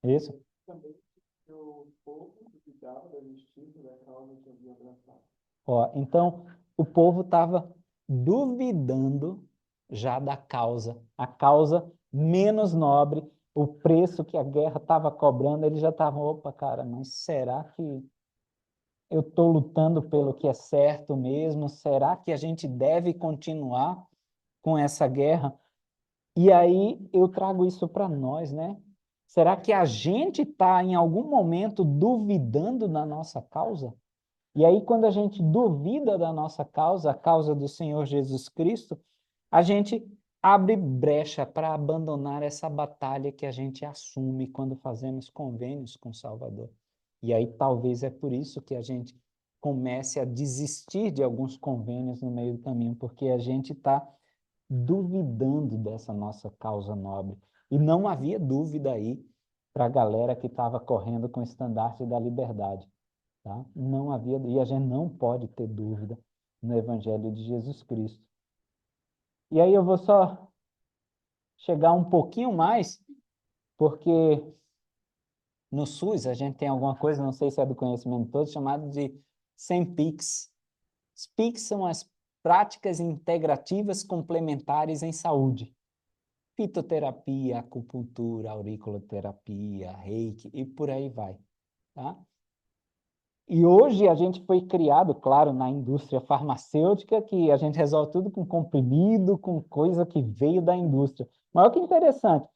S1: Isso.
S3: Também que o povo duvidava da justiça da causa que havia abraçado.
S1: Ó, então, o povo estava duvidando já da causa, a causa menos nobre, o preço que a guerra estava cobrando, eles já estavam, opa, cara, mas será que eu estou lutando pelo que é certo mesmo? Será que a gente deve continuar com essa guerra? E aí eu trago isso para nós, né? Será que a gente está em algum momento duvidando da nossa causa? E aí, quando a gente duvida da nossa causa, a causa do Senhor Jesus Cristo, a gente abre brecha para abandonar essa batalha que a gente assume quando fazemos convênios com o Salvador. E aí, talvez é por isso que a gente comece a desistir de alguns convênios no meio do caminho, porque a gente está duvidando dessa nossa causa nobre. E não havia dúvida aí para a galera que estava correndo com o estandarte da liberdade. Tá? Não havia, e a gente não pode ter dúvida no Evangelho de Jesus Cristo. E aí eu vou só chegar um pouquinho mais, porque no SUS a gente tem alguma coisa, não sei se é do conhecimento todo, chamado de SEMPICS. As PICs são as práticas integrativas complementares em saúde. Fitoterapia, acupuntura, auriculoterapia, reiki e por aí vai. Tá? E hoje a gente foi criado, claro, na indústria farmacêutica, que a gente resolve tudo com comprimido, com coisa que veio da indústria. Mas olha que interessante.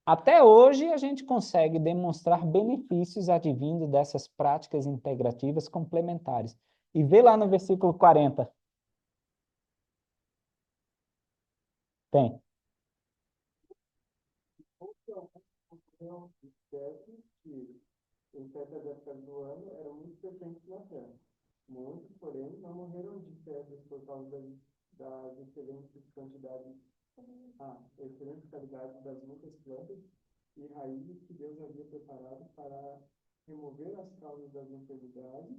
S1: Até hoje a gente consegue demonstrar benefícios advindos dessas práticas integrativas complementares. E vê lá no versículo 40. Tem.
S3: Então, ocorreram espécies que, em certas épocas do ano, eram muito frequentes na Terra. Muitos, porém, não morreram de febre por causa das excelentes quantidades, excelente qualidade das muitas plantas e raízes que Deus havia preparado para remover as causas das enfermidades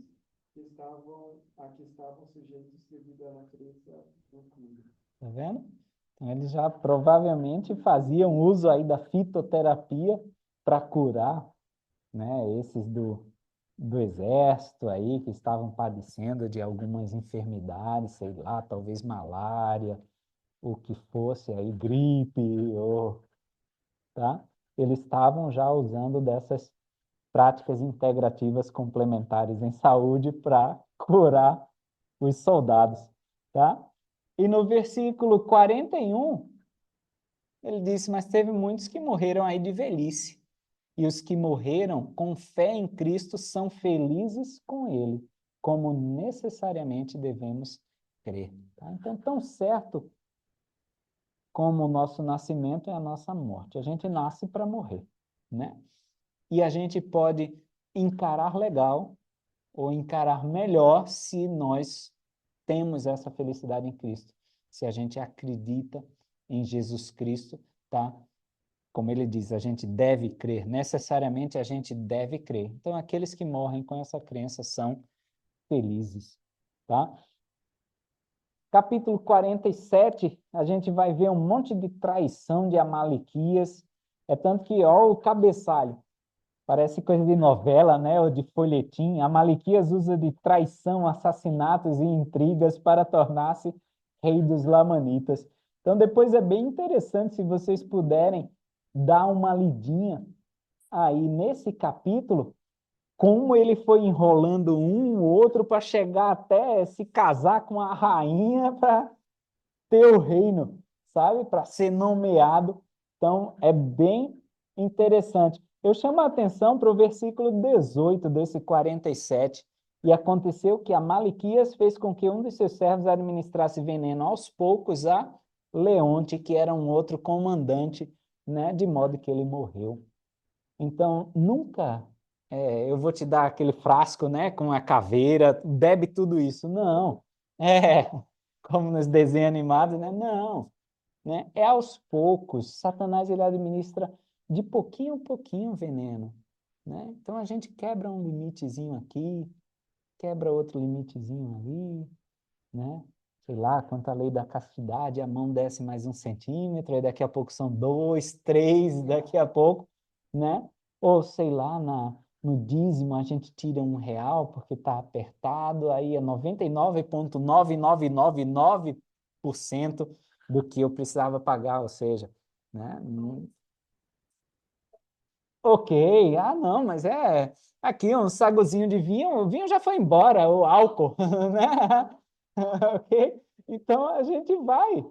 S3: a que estavam sujeitos devido à natureza do clima.
S1: Tá vendo? Então, eles já provavelmente faziam uso aí da fitoterapia para curar, né, esses do exército aí que estavam padecendo de algumas enfermidades, sei lá, talvez malária, o que fosse aí, gripe, ou, tá? Eles estavam já usando dessas práticas integrativas complementares em saúde para curar os soldados, tá? E no versículo 41, ele disse: Mas teve muitos que morreram aí de velhice, e os que morreram com fé em Cristo são felizes com Ele, como necessariamente devemos crer. Tá? Então, tão certo como o nosso nascimento é a nossa morte. A gente nasce para morrer, né? E a gente pode encarar legal ou encarar melhor se nós temos essa felicidade em Cristo, se a gente acredita em Jesus Cristo, tá? Como ele diz, a gente deve crer, necessariamente a gente deve crer. Então, aqueles que morrem com essa crença são felizes, tá? Capítulo 47, a gente vai ver um monte de traição de Amalequias, é tanto que, ó, o cabeçalho, parece coisa de novela, né, ou de folhetim. Amalequias usa de traição, assassinatos e intrigas para tornar-se rei dos Lamanitas. Então, depois é bem interessante se vocês puderem dar uma lidinha aí nesse capítulo, como ele foi enrolando um ou outro para chegar até se casar com a rainha para ter o reino, sabe? Para ser nomeado. Então, é bem interessante. Eu chamo a atenção para o versículo 18 desse 47. E aconteceu que Amalequias fez com que um de seus servos administrasse veneno aos poucos a Leonte, que era um outro comandante, né? De modo que ele morreu. Então, nunca eu vou te dar aquele frasco, né, com a caveira, bebe tudo isso. Não. É, como nos desenhos animados, né? Não, né? É aos poucos. Satanás ele administra de pouquinho em pouquinho o veneno, né? Então a gente quebra um limitezinho aqui, quebra outro limitezinho ali, né? Sei lá, quanto à lei da castidade, a mão desce mais 1 centímetro, aí daqui a pouco são 2, 3, daqui a pouco, né? Ou sei lá, no dízimo a gente tira R$ 1 porque está apertado, aí é 99,9999% do que eu precisava pagar, ou seja, né? Ok, não, mas aqui um saguzinho de vinho, o vinho já foi embora, o álcool, né? Ok? Então a gente vai,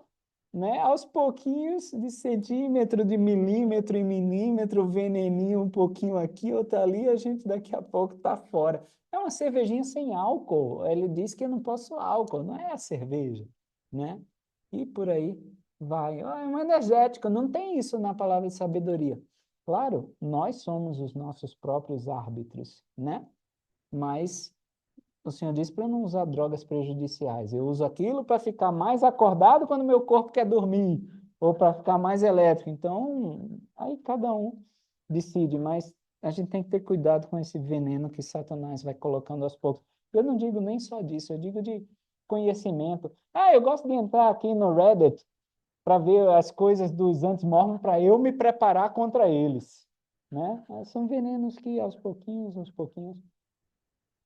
S1: né? Aos pouquinhos, de centímetro, de milímetro em milímetro, veneninho um pouquinho aqui, outro ali, a gente daqui a pouco tá fora. É uma cervejinha sem álcool. Ele diz que eu não posso álcool, não é a cerveja, né? E por aí vai. É um energético, não tem isso na palavra de sabedoria. Claro, nós somos os nossos próprios árbitros, né? Mas o senhor disse para eu não usar drogas prejudiciais. Eu uso aquilo para ficar mais acordado quando meu corpo quer dormir, ou para ficar mais elétrico. Então, aí cada um decide, mas a gente tem que ter cuidado com esse veneno que Satanás vai colocando aos poucos. Eu não digo nem só disso, eu digo de conhecimento. Eu gosto de entrar aqui no Reddit para ver as coisas dos anti-mormons para eu me preparar contra eles, né? São venenos que aos pouquinhos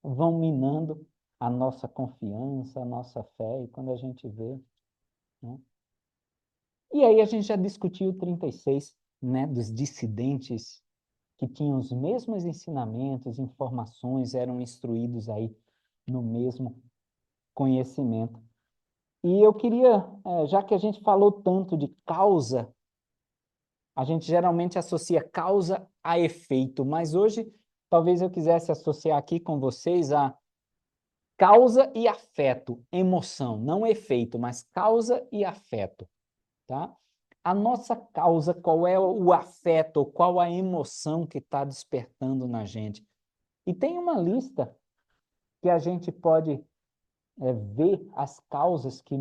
S1: vão minando a nossa confiança, a nossa fé, e quando a gente vê, né? E aí a gente já discutiu o 36, né, dos dissidentes que tinham os mesmos ensinamentos, informações, eram instruídos aí no mesmo conhecimento. E eu queria, já que a gente falou tanto de causa A gente geralmente associa causa a efeito, mas hoje talvez eu quisesse associar aqui com vocês a causa e afeto, emoção, não efeito, mas causa e afeto, tá? A nossa causa, qual é o afeto, qual a emoção que está despertando na gente? E tem uma lista que a gente pode ver as causas que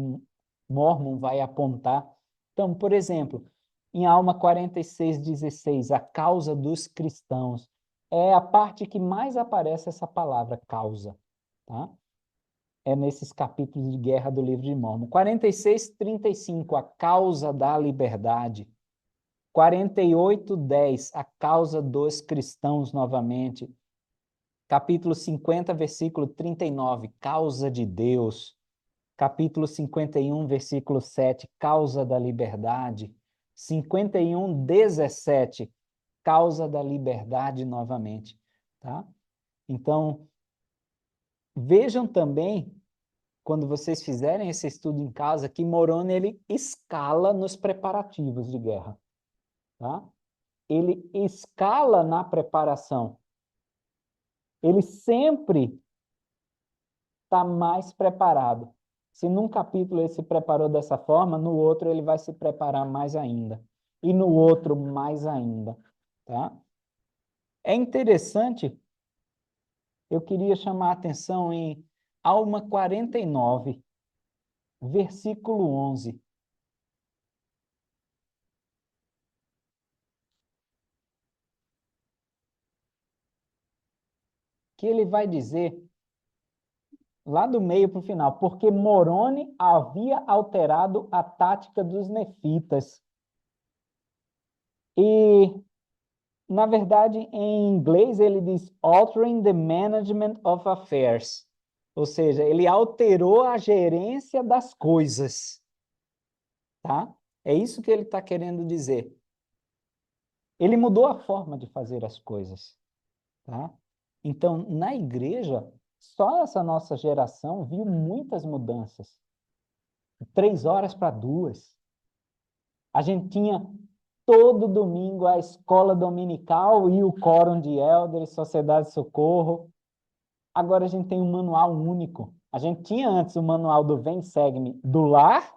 S1: Mormon vai apontar. Então, por exemplo, em Alma 46:16, a causa dos cristãos, é a parte que mais aparece essa palavra causa, tá? É nesses capítulos de guerra do livro de Mormon. 46:35, a causa da liberdade. 48:10, a causa dos cristãos novamente. Capítulo 50, versículo 39, causa de Deus. Capítulo 51, versículo 7, causa da liberdade. 51:17, causa da liberdade novamente, tá? Então, vejam também, quando vocês fizerem esse estudo em casa, que Moroni ele escala nos preparativos de guerra, tá? Ele escala na preparação. Ele sempre está mais preparado. Se num capítulo ele se preparou dessa forma, no outro ele vai se preparar mais ainda. E no outro mais ainda, tá? É interessante, eu queria chamar a atenção em Alma 49, versículo 11. Que ele vai dizer, lá do meio para o final, porque Moroni havia alterado a tática dos nefitas. E, na verdade, em inglês ele diz altering the management of affairs. Ou seja, ele alterou a gerência das coisas. Tá? É isso que ele está querendo dizer. Ele mudou a forma de fazer as coisas. Tá? Então, na igreja, só essa nossa geração viu muitas mudanças. 3 horas para 2. A gente tinha todo domingo a escola dominical e o quórum de elders, sociedade de socorro. Agora a gente tem um manual único. A gente tinha antes o manual do Vem Segue-me do lar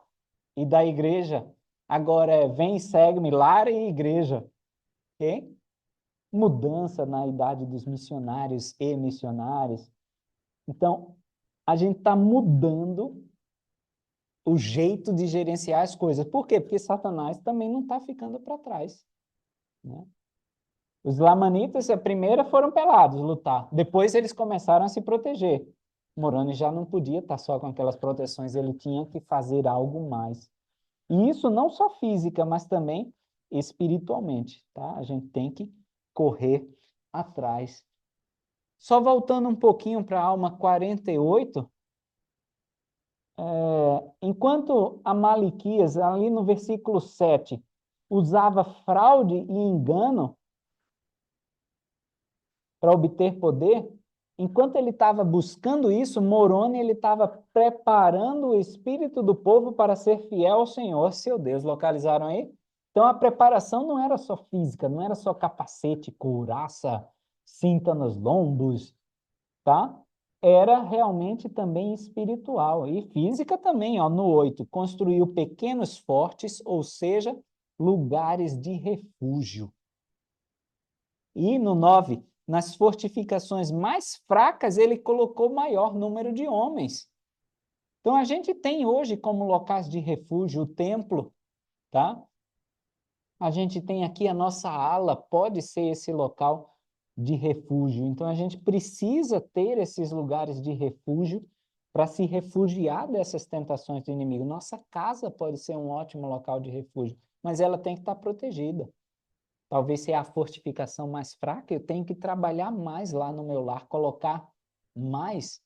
S1: e da igreja. Agora é Vem Segue-me lar e igreja. Okay? Mudança na idade dos missionários e missionárias. Então, a gente está mudando o jeito de gerenciar as coisas. Por quê? Porque Satanás também não está ficando para trás. Né? Os lamanitas, a primeira foram pelados lutar. Depois eles começaram a se proteger. Moroni já não podia estar só com aquelas proteções, ele tinha que fazer algo mais. E isso não só física, mas também espiritualmente. Tá? A gente tem que correr atrás. Só voltando um pouquinho para a Alma 48, enquanto Amalequias, ali no versículo 7, usava fraude e engano para obter poder, enquanto ele estava buscando isso, Moroni ele estava preparando o espírito do povo para ser fiel ao Senhor, seu Deus. Localizaram aí? Então a preparação não era só física, não era só capacete, couraça, cinta nos lombos, tá? Era realmente também espiritual. E física também, ó, no 8, construiu pequenos fortes, ou seja, lugares de refúgio. E no 9, nas fortificações mais fracas, ele colocou maior número de homens. Então, a gente tem hoje como locais de refúgio o templo, tá? A gente tem aqui a nossa ala, pode ser esse local de refúgio. Então, a gente precisa ter esses lugares de refúgio para se refugiar dessas tentações do inimigo. Nossa casa pode ser um ótimo local de refúgio, mas ela tem que estar protegida. Talvez se é a fortificação mais fraca, eu tenho que trabalhar mais lá no meu lar, colocar mais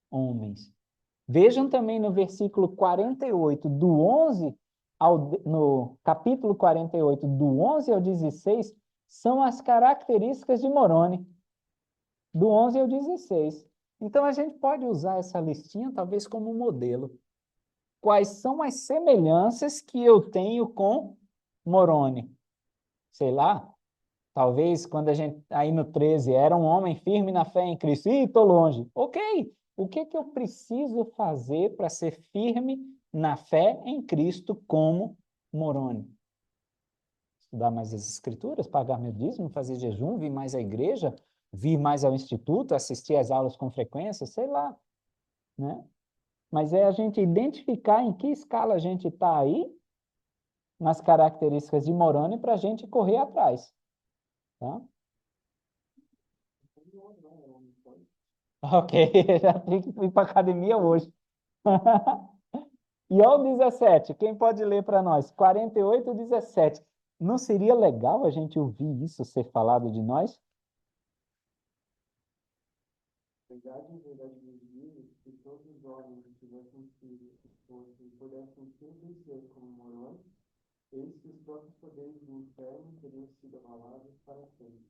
S1: homens. Vejam também no versículo 48, do 11 no capítulo 48, do 11 ao 16, são as características de Moroni, do 11 ao 16. Então, a gente pode usar essa listinha talvez como modelo. Quais são as semelhanças que eu tenho com Moroni? sei lá, talvez quando a gente, aí no 13, era um homem firme na fé em Cristo. Ih, estou longe. Ok, o que que eu preciso fazer para ser firme na fé em Cristo como Moroni? Estudar mais as escrituras, pagar meu dízimo, fazer jejum, vir mais à igreja, vir mais ao instituto, assistir às aulas com frequência, sei lá, né? Mas é a gente identificar em que escala a gente está aí, nas características de Moroni, para a gente correr atrás, tá? Ok, já tem que ir para academia hoje. E olha o 17, quem pode ler para nós? 48 e 17. Não seria legal a gente ouvir isso ser falado de nós?
S3: Verdade, em verdade, vos digo que todos os homens que tivessem sido expostos pudessem sempre ser como Moroni, eis que os próprios poderes do inferno teriam sido abalados para sempre.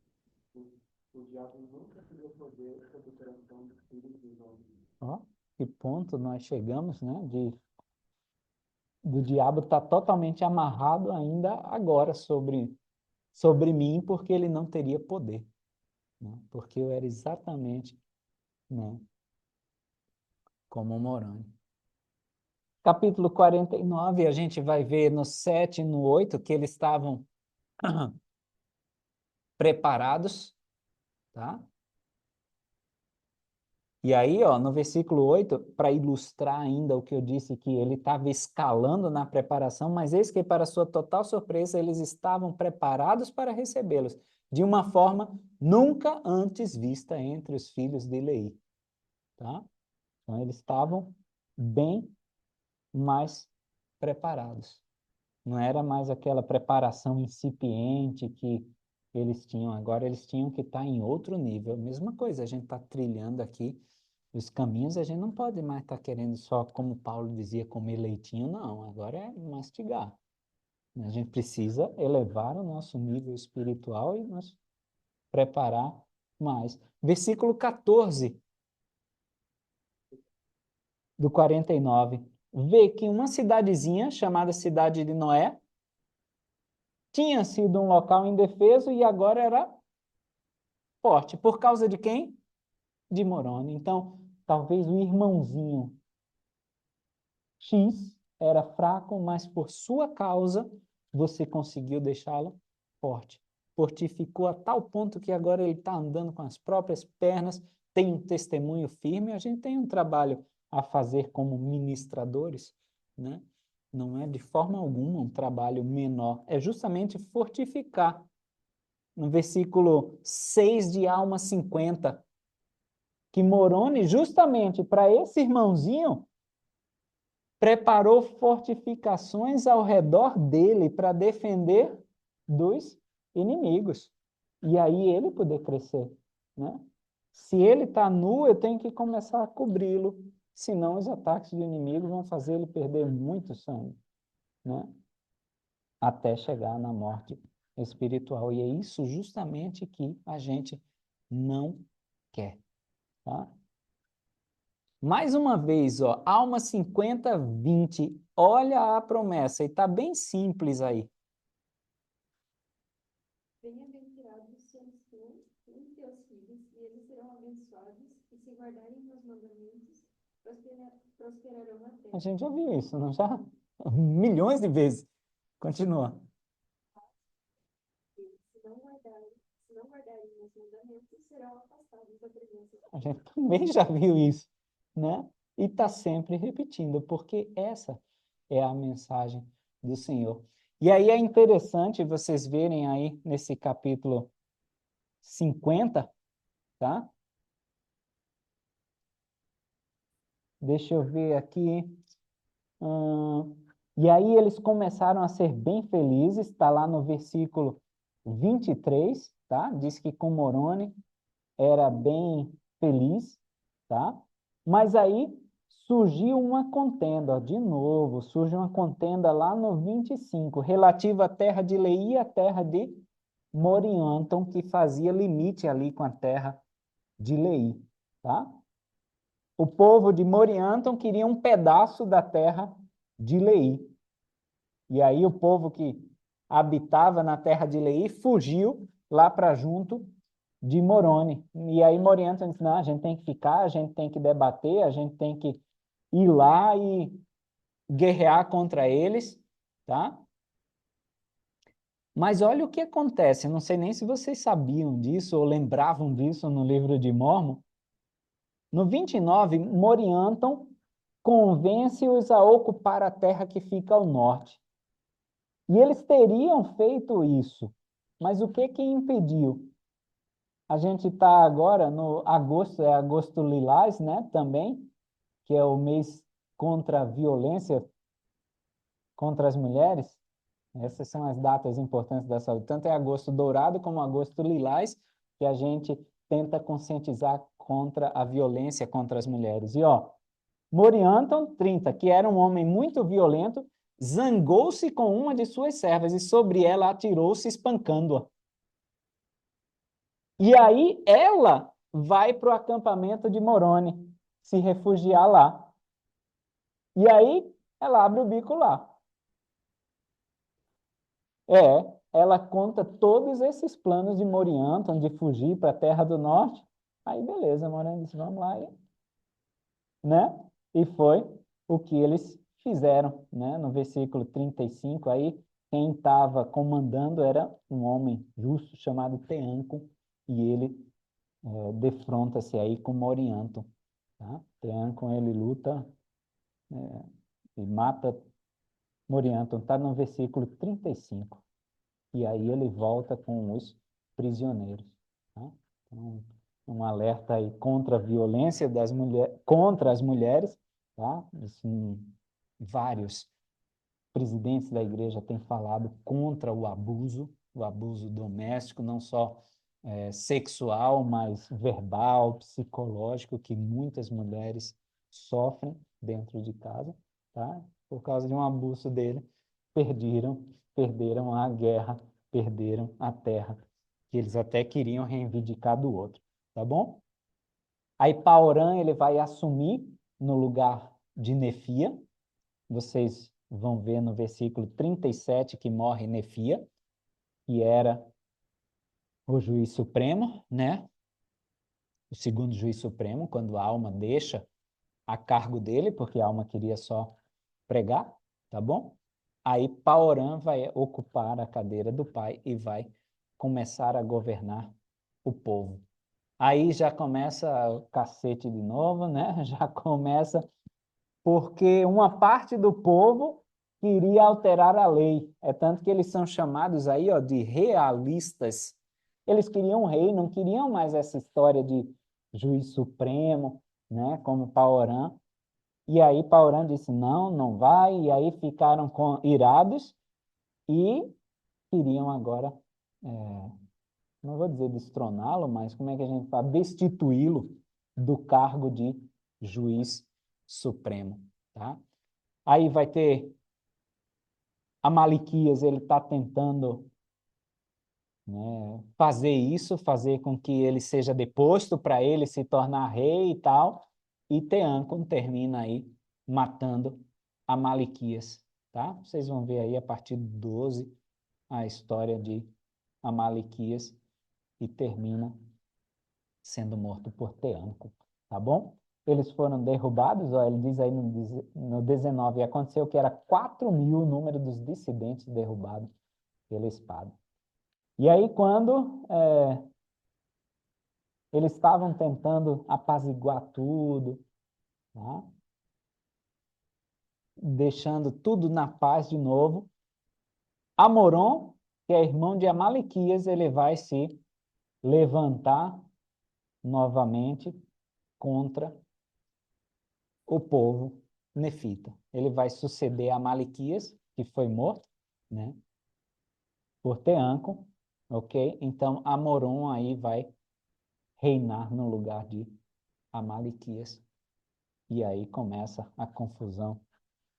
S3: O diabo nunca teria poder sobre o coração dos filhos dos homens.
S1: Ó, que ponto nós chegamos, né? Do diabo estar totalmente amarrado ainda agora sobre mim, porque ele não teria poder, né? Porque eu era exatamente, né, como Moroni. Capítulo 49, a gente vai ver no 7 e no 8 que eles estavam preparados, tá? E aí, ó, no versículo 8, para ilustrar ainda o que eu disse, que ele estava escalando na preparação, mas eis que, para sua total surpresa, eles estavam preparados para recebê-los, de uma forma nunca antes vista entre os filhos de Leí, tá? Então, eles estavam bem mais preparados. Não era mais aquela preparação incipiente que eles tinham, agora eles tinham que estar em outro nível. Mesma coisa, a gente está trilhando aqui os caminhos, a gente não pode mais estar querendo só, como Paulo dizia, comer leitinho, não. Agora é mastigar. A gente precisa elevar o nosso nível espiritual e nos preparar mais. Versículo 14 do 49. Vê que uma cidadezinha chamada Cidade de Noé tinha sido um local indefeso e agora era forte. Por causa de quem? De Moroni. Então, talvez o irmãozinho X era fraco, mas por sua causa você conseguiu deixá-lo forte. Fortificou a tal ponto que agora ele está andando com as próprias pernas, tem um testemunho firme. A gente tem um trabalho a fazer como ministradores, né? Não é de forma alguma um trabalho menor, é justamente fortificar. No versículo 6 de Alma 50, que Moroni, justamente para esse irmãozinho, preparou fortificações ao redor dele para defender dos inimigos. E aí ele poder crescer, né? Se ele está nu, eu tenho que começar a cobri-lo, senão os ataques do inimigo vão fazer ele perder muito sangue, né? Até chegar na morte espiritual. E é isso justamente que a gente não quer, tá? Mais uma vez, ó, Alma 50, 20. Olha a promessa, e está bem simples aí.
S2: Bem-aventurados são tu e teus filhos, e eles serão abençoados, e se guardarem meus mandamentos, prosperarão na terra.
S1: A gente já viu isso, não já? Milhões de vezes. Continua.
S2: Se não guardarem meus mandamentos, serão afastados da presença de
S1: A
S2: Deus.
S1: gente também já viu isso, né? E está sempre repetindo, porque essa é a mensagem do Senhor. E aí é interessante vocês verem aí nesse capítulo 50, tá? Deixa eu ver aqui. E aí eles começaram a ser bem felizes, está lá no versículo 23, tá? Diz que com Moroni era bem feliz, tá? Mas aí surgiu uma contenda, ó, de novo, surge uma contenda lá no 25, relativa à terra de Leí e à terra de Morianton, que fazia limite ali com a terra de Leí, tá? O povo de Morianton queria um pedaço da terra de Leí. E aí o povo que habitava na terra de Leí, fugiu lá para junto de Moroni. E aí Morianton disse, não, a gente tem que ficar, a gente tem que debater, a gente tem que ir lá e guerrear contra eles, tá? Mas olha o que acontece, eu não sei nem se vocês sabiam disso ou lembravam disso no livro de Mórmon. No 29, Morianton convence-os a ocupar a terra que fica ao norte. E eles teriam feito isso, mas o que impediu? A gente está agora no agosto, é agosto lilás, né, também, que é o mês contra a violência contra as mulheres. Essas são as datas importantes da saúde. Tanto é agosto dourado como agosto lilás, que a gente tenta conscientizar contra a violência contra as mulheres. E, ó, Morianton, 30, que era um homem muito violento, zangou-se com uma de suas servas e sobre ela atirou-se espancando-a. E aí ela vai para o acampamento de Moroni, se refugiar lá. E aí ela abre o bico lá. Ela conta todos esses planos de Morianton, de fugir para a Terra do Norte. Aí beleza, Moroni disse, vamos lá, né? E foi o que eles fizeram, né? No versículo 35, aí, quem estava comandando era um homem justo chamado Teanco, e ele defronta-se aí com Morianton, tá? Teanco, ele luta e mata Morianton, está no versículo 35. E aí ele volta com os prisioneiros, tá? Então, um alerta aí contra a violência das contra as mulheres, tá? Assim, vários presidentes da igreja têm falado contra o abuso doméstico, não só sexual, mas verbal, psicológico, que muitas mulheres sofrem dentro de casa, tá? Por causa de um abuso dele, perderam a guerra, perderam a terra, que eles até queriam reivindicar do outro, tá bom? Aí Paorã, ele vai assumir no lugar de Nefia. Vocês vão ver no versículo 37 que morre Nefia, que era o juiz supremo, né? O segundo juiz supremo, quando a alma deixa a cargo dele, porque a alma queria só pregar, tá bom? Aí Paorã vai ocupar a cadeira do pai e vai começar a governar o povo. Aí já começa o cacete de novo, né? Já começa porque uma parte do povo queria alterar a lei. É tanto que eles são chamados aí, ó, de realistas. Eles queriam um rei, não queriam mais essa história de juiz supremo, né, como Paorã. E aí Paorã disse, não, não vai, e aí ficaram irados e queriam agora, não vou dizer destroná-lo, mas como é que a gente fala? Destituí-lo do cargo de juiz supremo, tá? Aí vai ter Amalequias, ele está tentando, né, fazer isso, fazer com que ele seja deposto para ele se tornar rei e tal, e Teancum termina aí matando Amalequias, tá? Vocês vão ver aí a partir do 12 a história de Amalequias e termina sendo morto por Teancum, tá bom? Eles foram derrubados, ó, ele diz aí no 19, aconteceu que era 4.000 o número dos dissidentes derrubados pela espada. E aí, quando eles estavam tentando apaziguar tudo, tá? Deixando tudo na paz de novo, Amoron, que é irmão de Amalequias, ele vai se levantar novamente contra o povo nefita. Ele vai suceder a Amalequias, que foi morto, né, por Teancum, ok? Então, Amoron aí vai reinar no lugar de Amalequias. E aí começa a confusão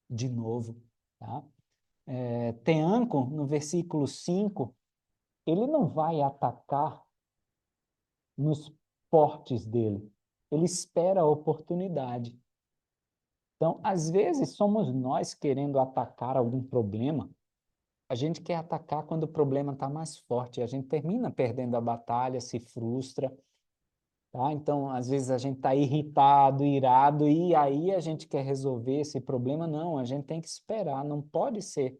S1: de novo, tá? Teancum, no versículo 5, ele não vai atacar nos portes dele. Ele espera a oportunidade. Então, às vezes, somos nós querendo atacar algum problema a gente quer atacar quando o problema está mais forte, a gente termina perdendo a batalha, se frustra, tá? Então, às vezes a gente está irritado, irado, e aí a gente quer resolver esse problema. Não, a gente tem que esperar, não pode ser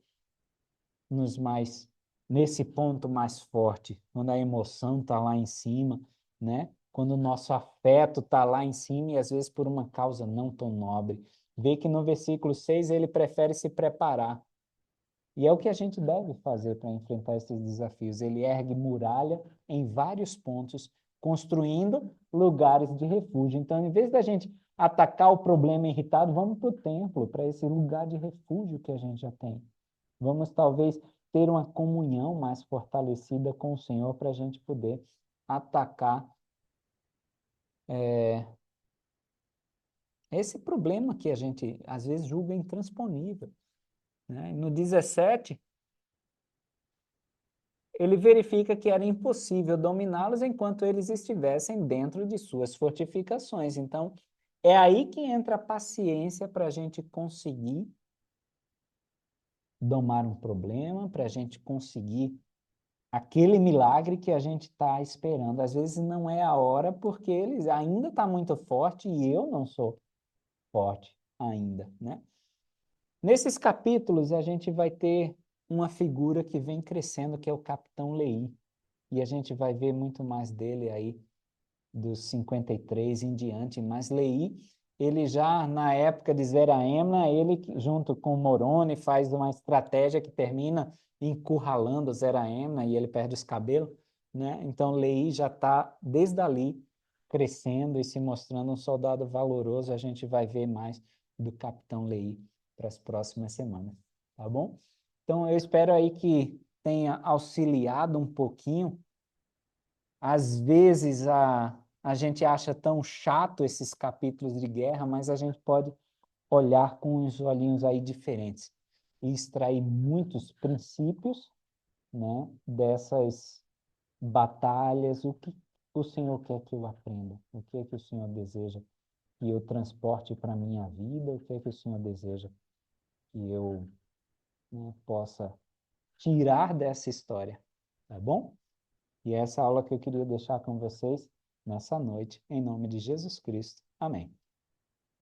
S1: nesse ponto mais forte, quando a emoção está lá em cima, né? Quando o nosso afeto está lá em cima e às vezes por uma causa não tão nobre. Vê que no versículo 6 ele prefere se preparar. E é o que a gente deve fazer para enfrentar esses desafios. Ele ergue muralha em vários pontos, construindo lugares de refúgio. Então, em vez da gente atacar o problema irritado, vamos para o templo, para esse lugar de refúgio que a gente já tem. Vamos talvez ter uma comunhão mais fortalecida com o Senhor para a gente poder atacar esse problema que a gente às vezes julga intransponível, né? No 17, ele verifica que era impossível dominá-los enquanto eles estivessem dentro de suas fortificações. Então, é aí que entra a paciência para a gente conseguir domar um problema, para a gente conseguir aquele milagre que a gente está esperando. Às vezes não é a hora porque ele ainda está muito forte e eu não sou forte ainda, né? Nesses capítulos a gente vai ter uma figura que vem crescendo, que é o Capitão Lei. E a gente vai ver muito mais dele aí dos 53 em diante. Mas Lei, ele já na época de Zeraemna, ele junto com Moroni faz uma estratégia que termina encurralando Zeraemna e ele perde os cabelos, né? Então Lei já está desde ali crescendo e se mostrando um soldado valoroso. A gente vai ver mais do Capitão Lei para as próximas semanas, tá bom? Então eu espero aí que tenha auxiliado um pouquinho. Às vezes a gente acha tão chato esses capítulos de guerra, mas a gente pode olhar com uns olhinhos aí diferentes e extrair muitos princípios, né, dessas batalhas. O que o Senhor quer que eu aprenda? O que é que o Senhor deseja que eu transporte para a minha vida? O que é que o Senhor deseja que eu, né, possa tirar dessa história? Tá bom? E essa aula que eu queria deixar com vocês nessa noite, em nome de Jesus Cristo. Amém.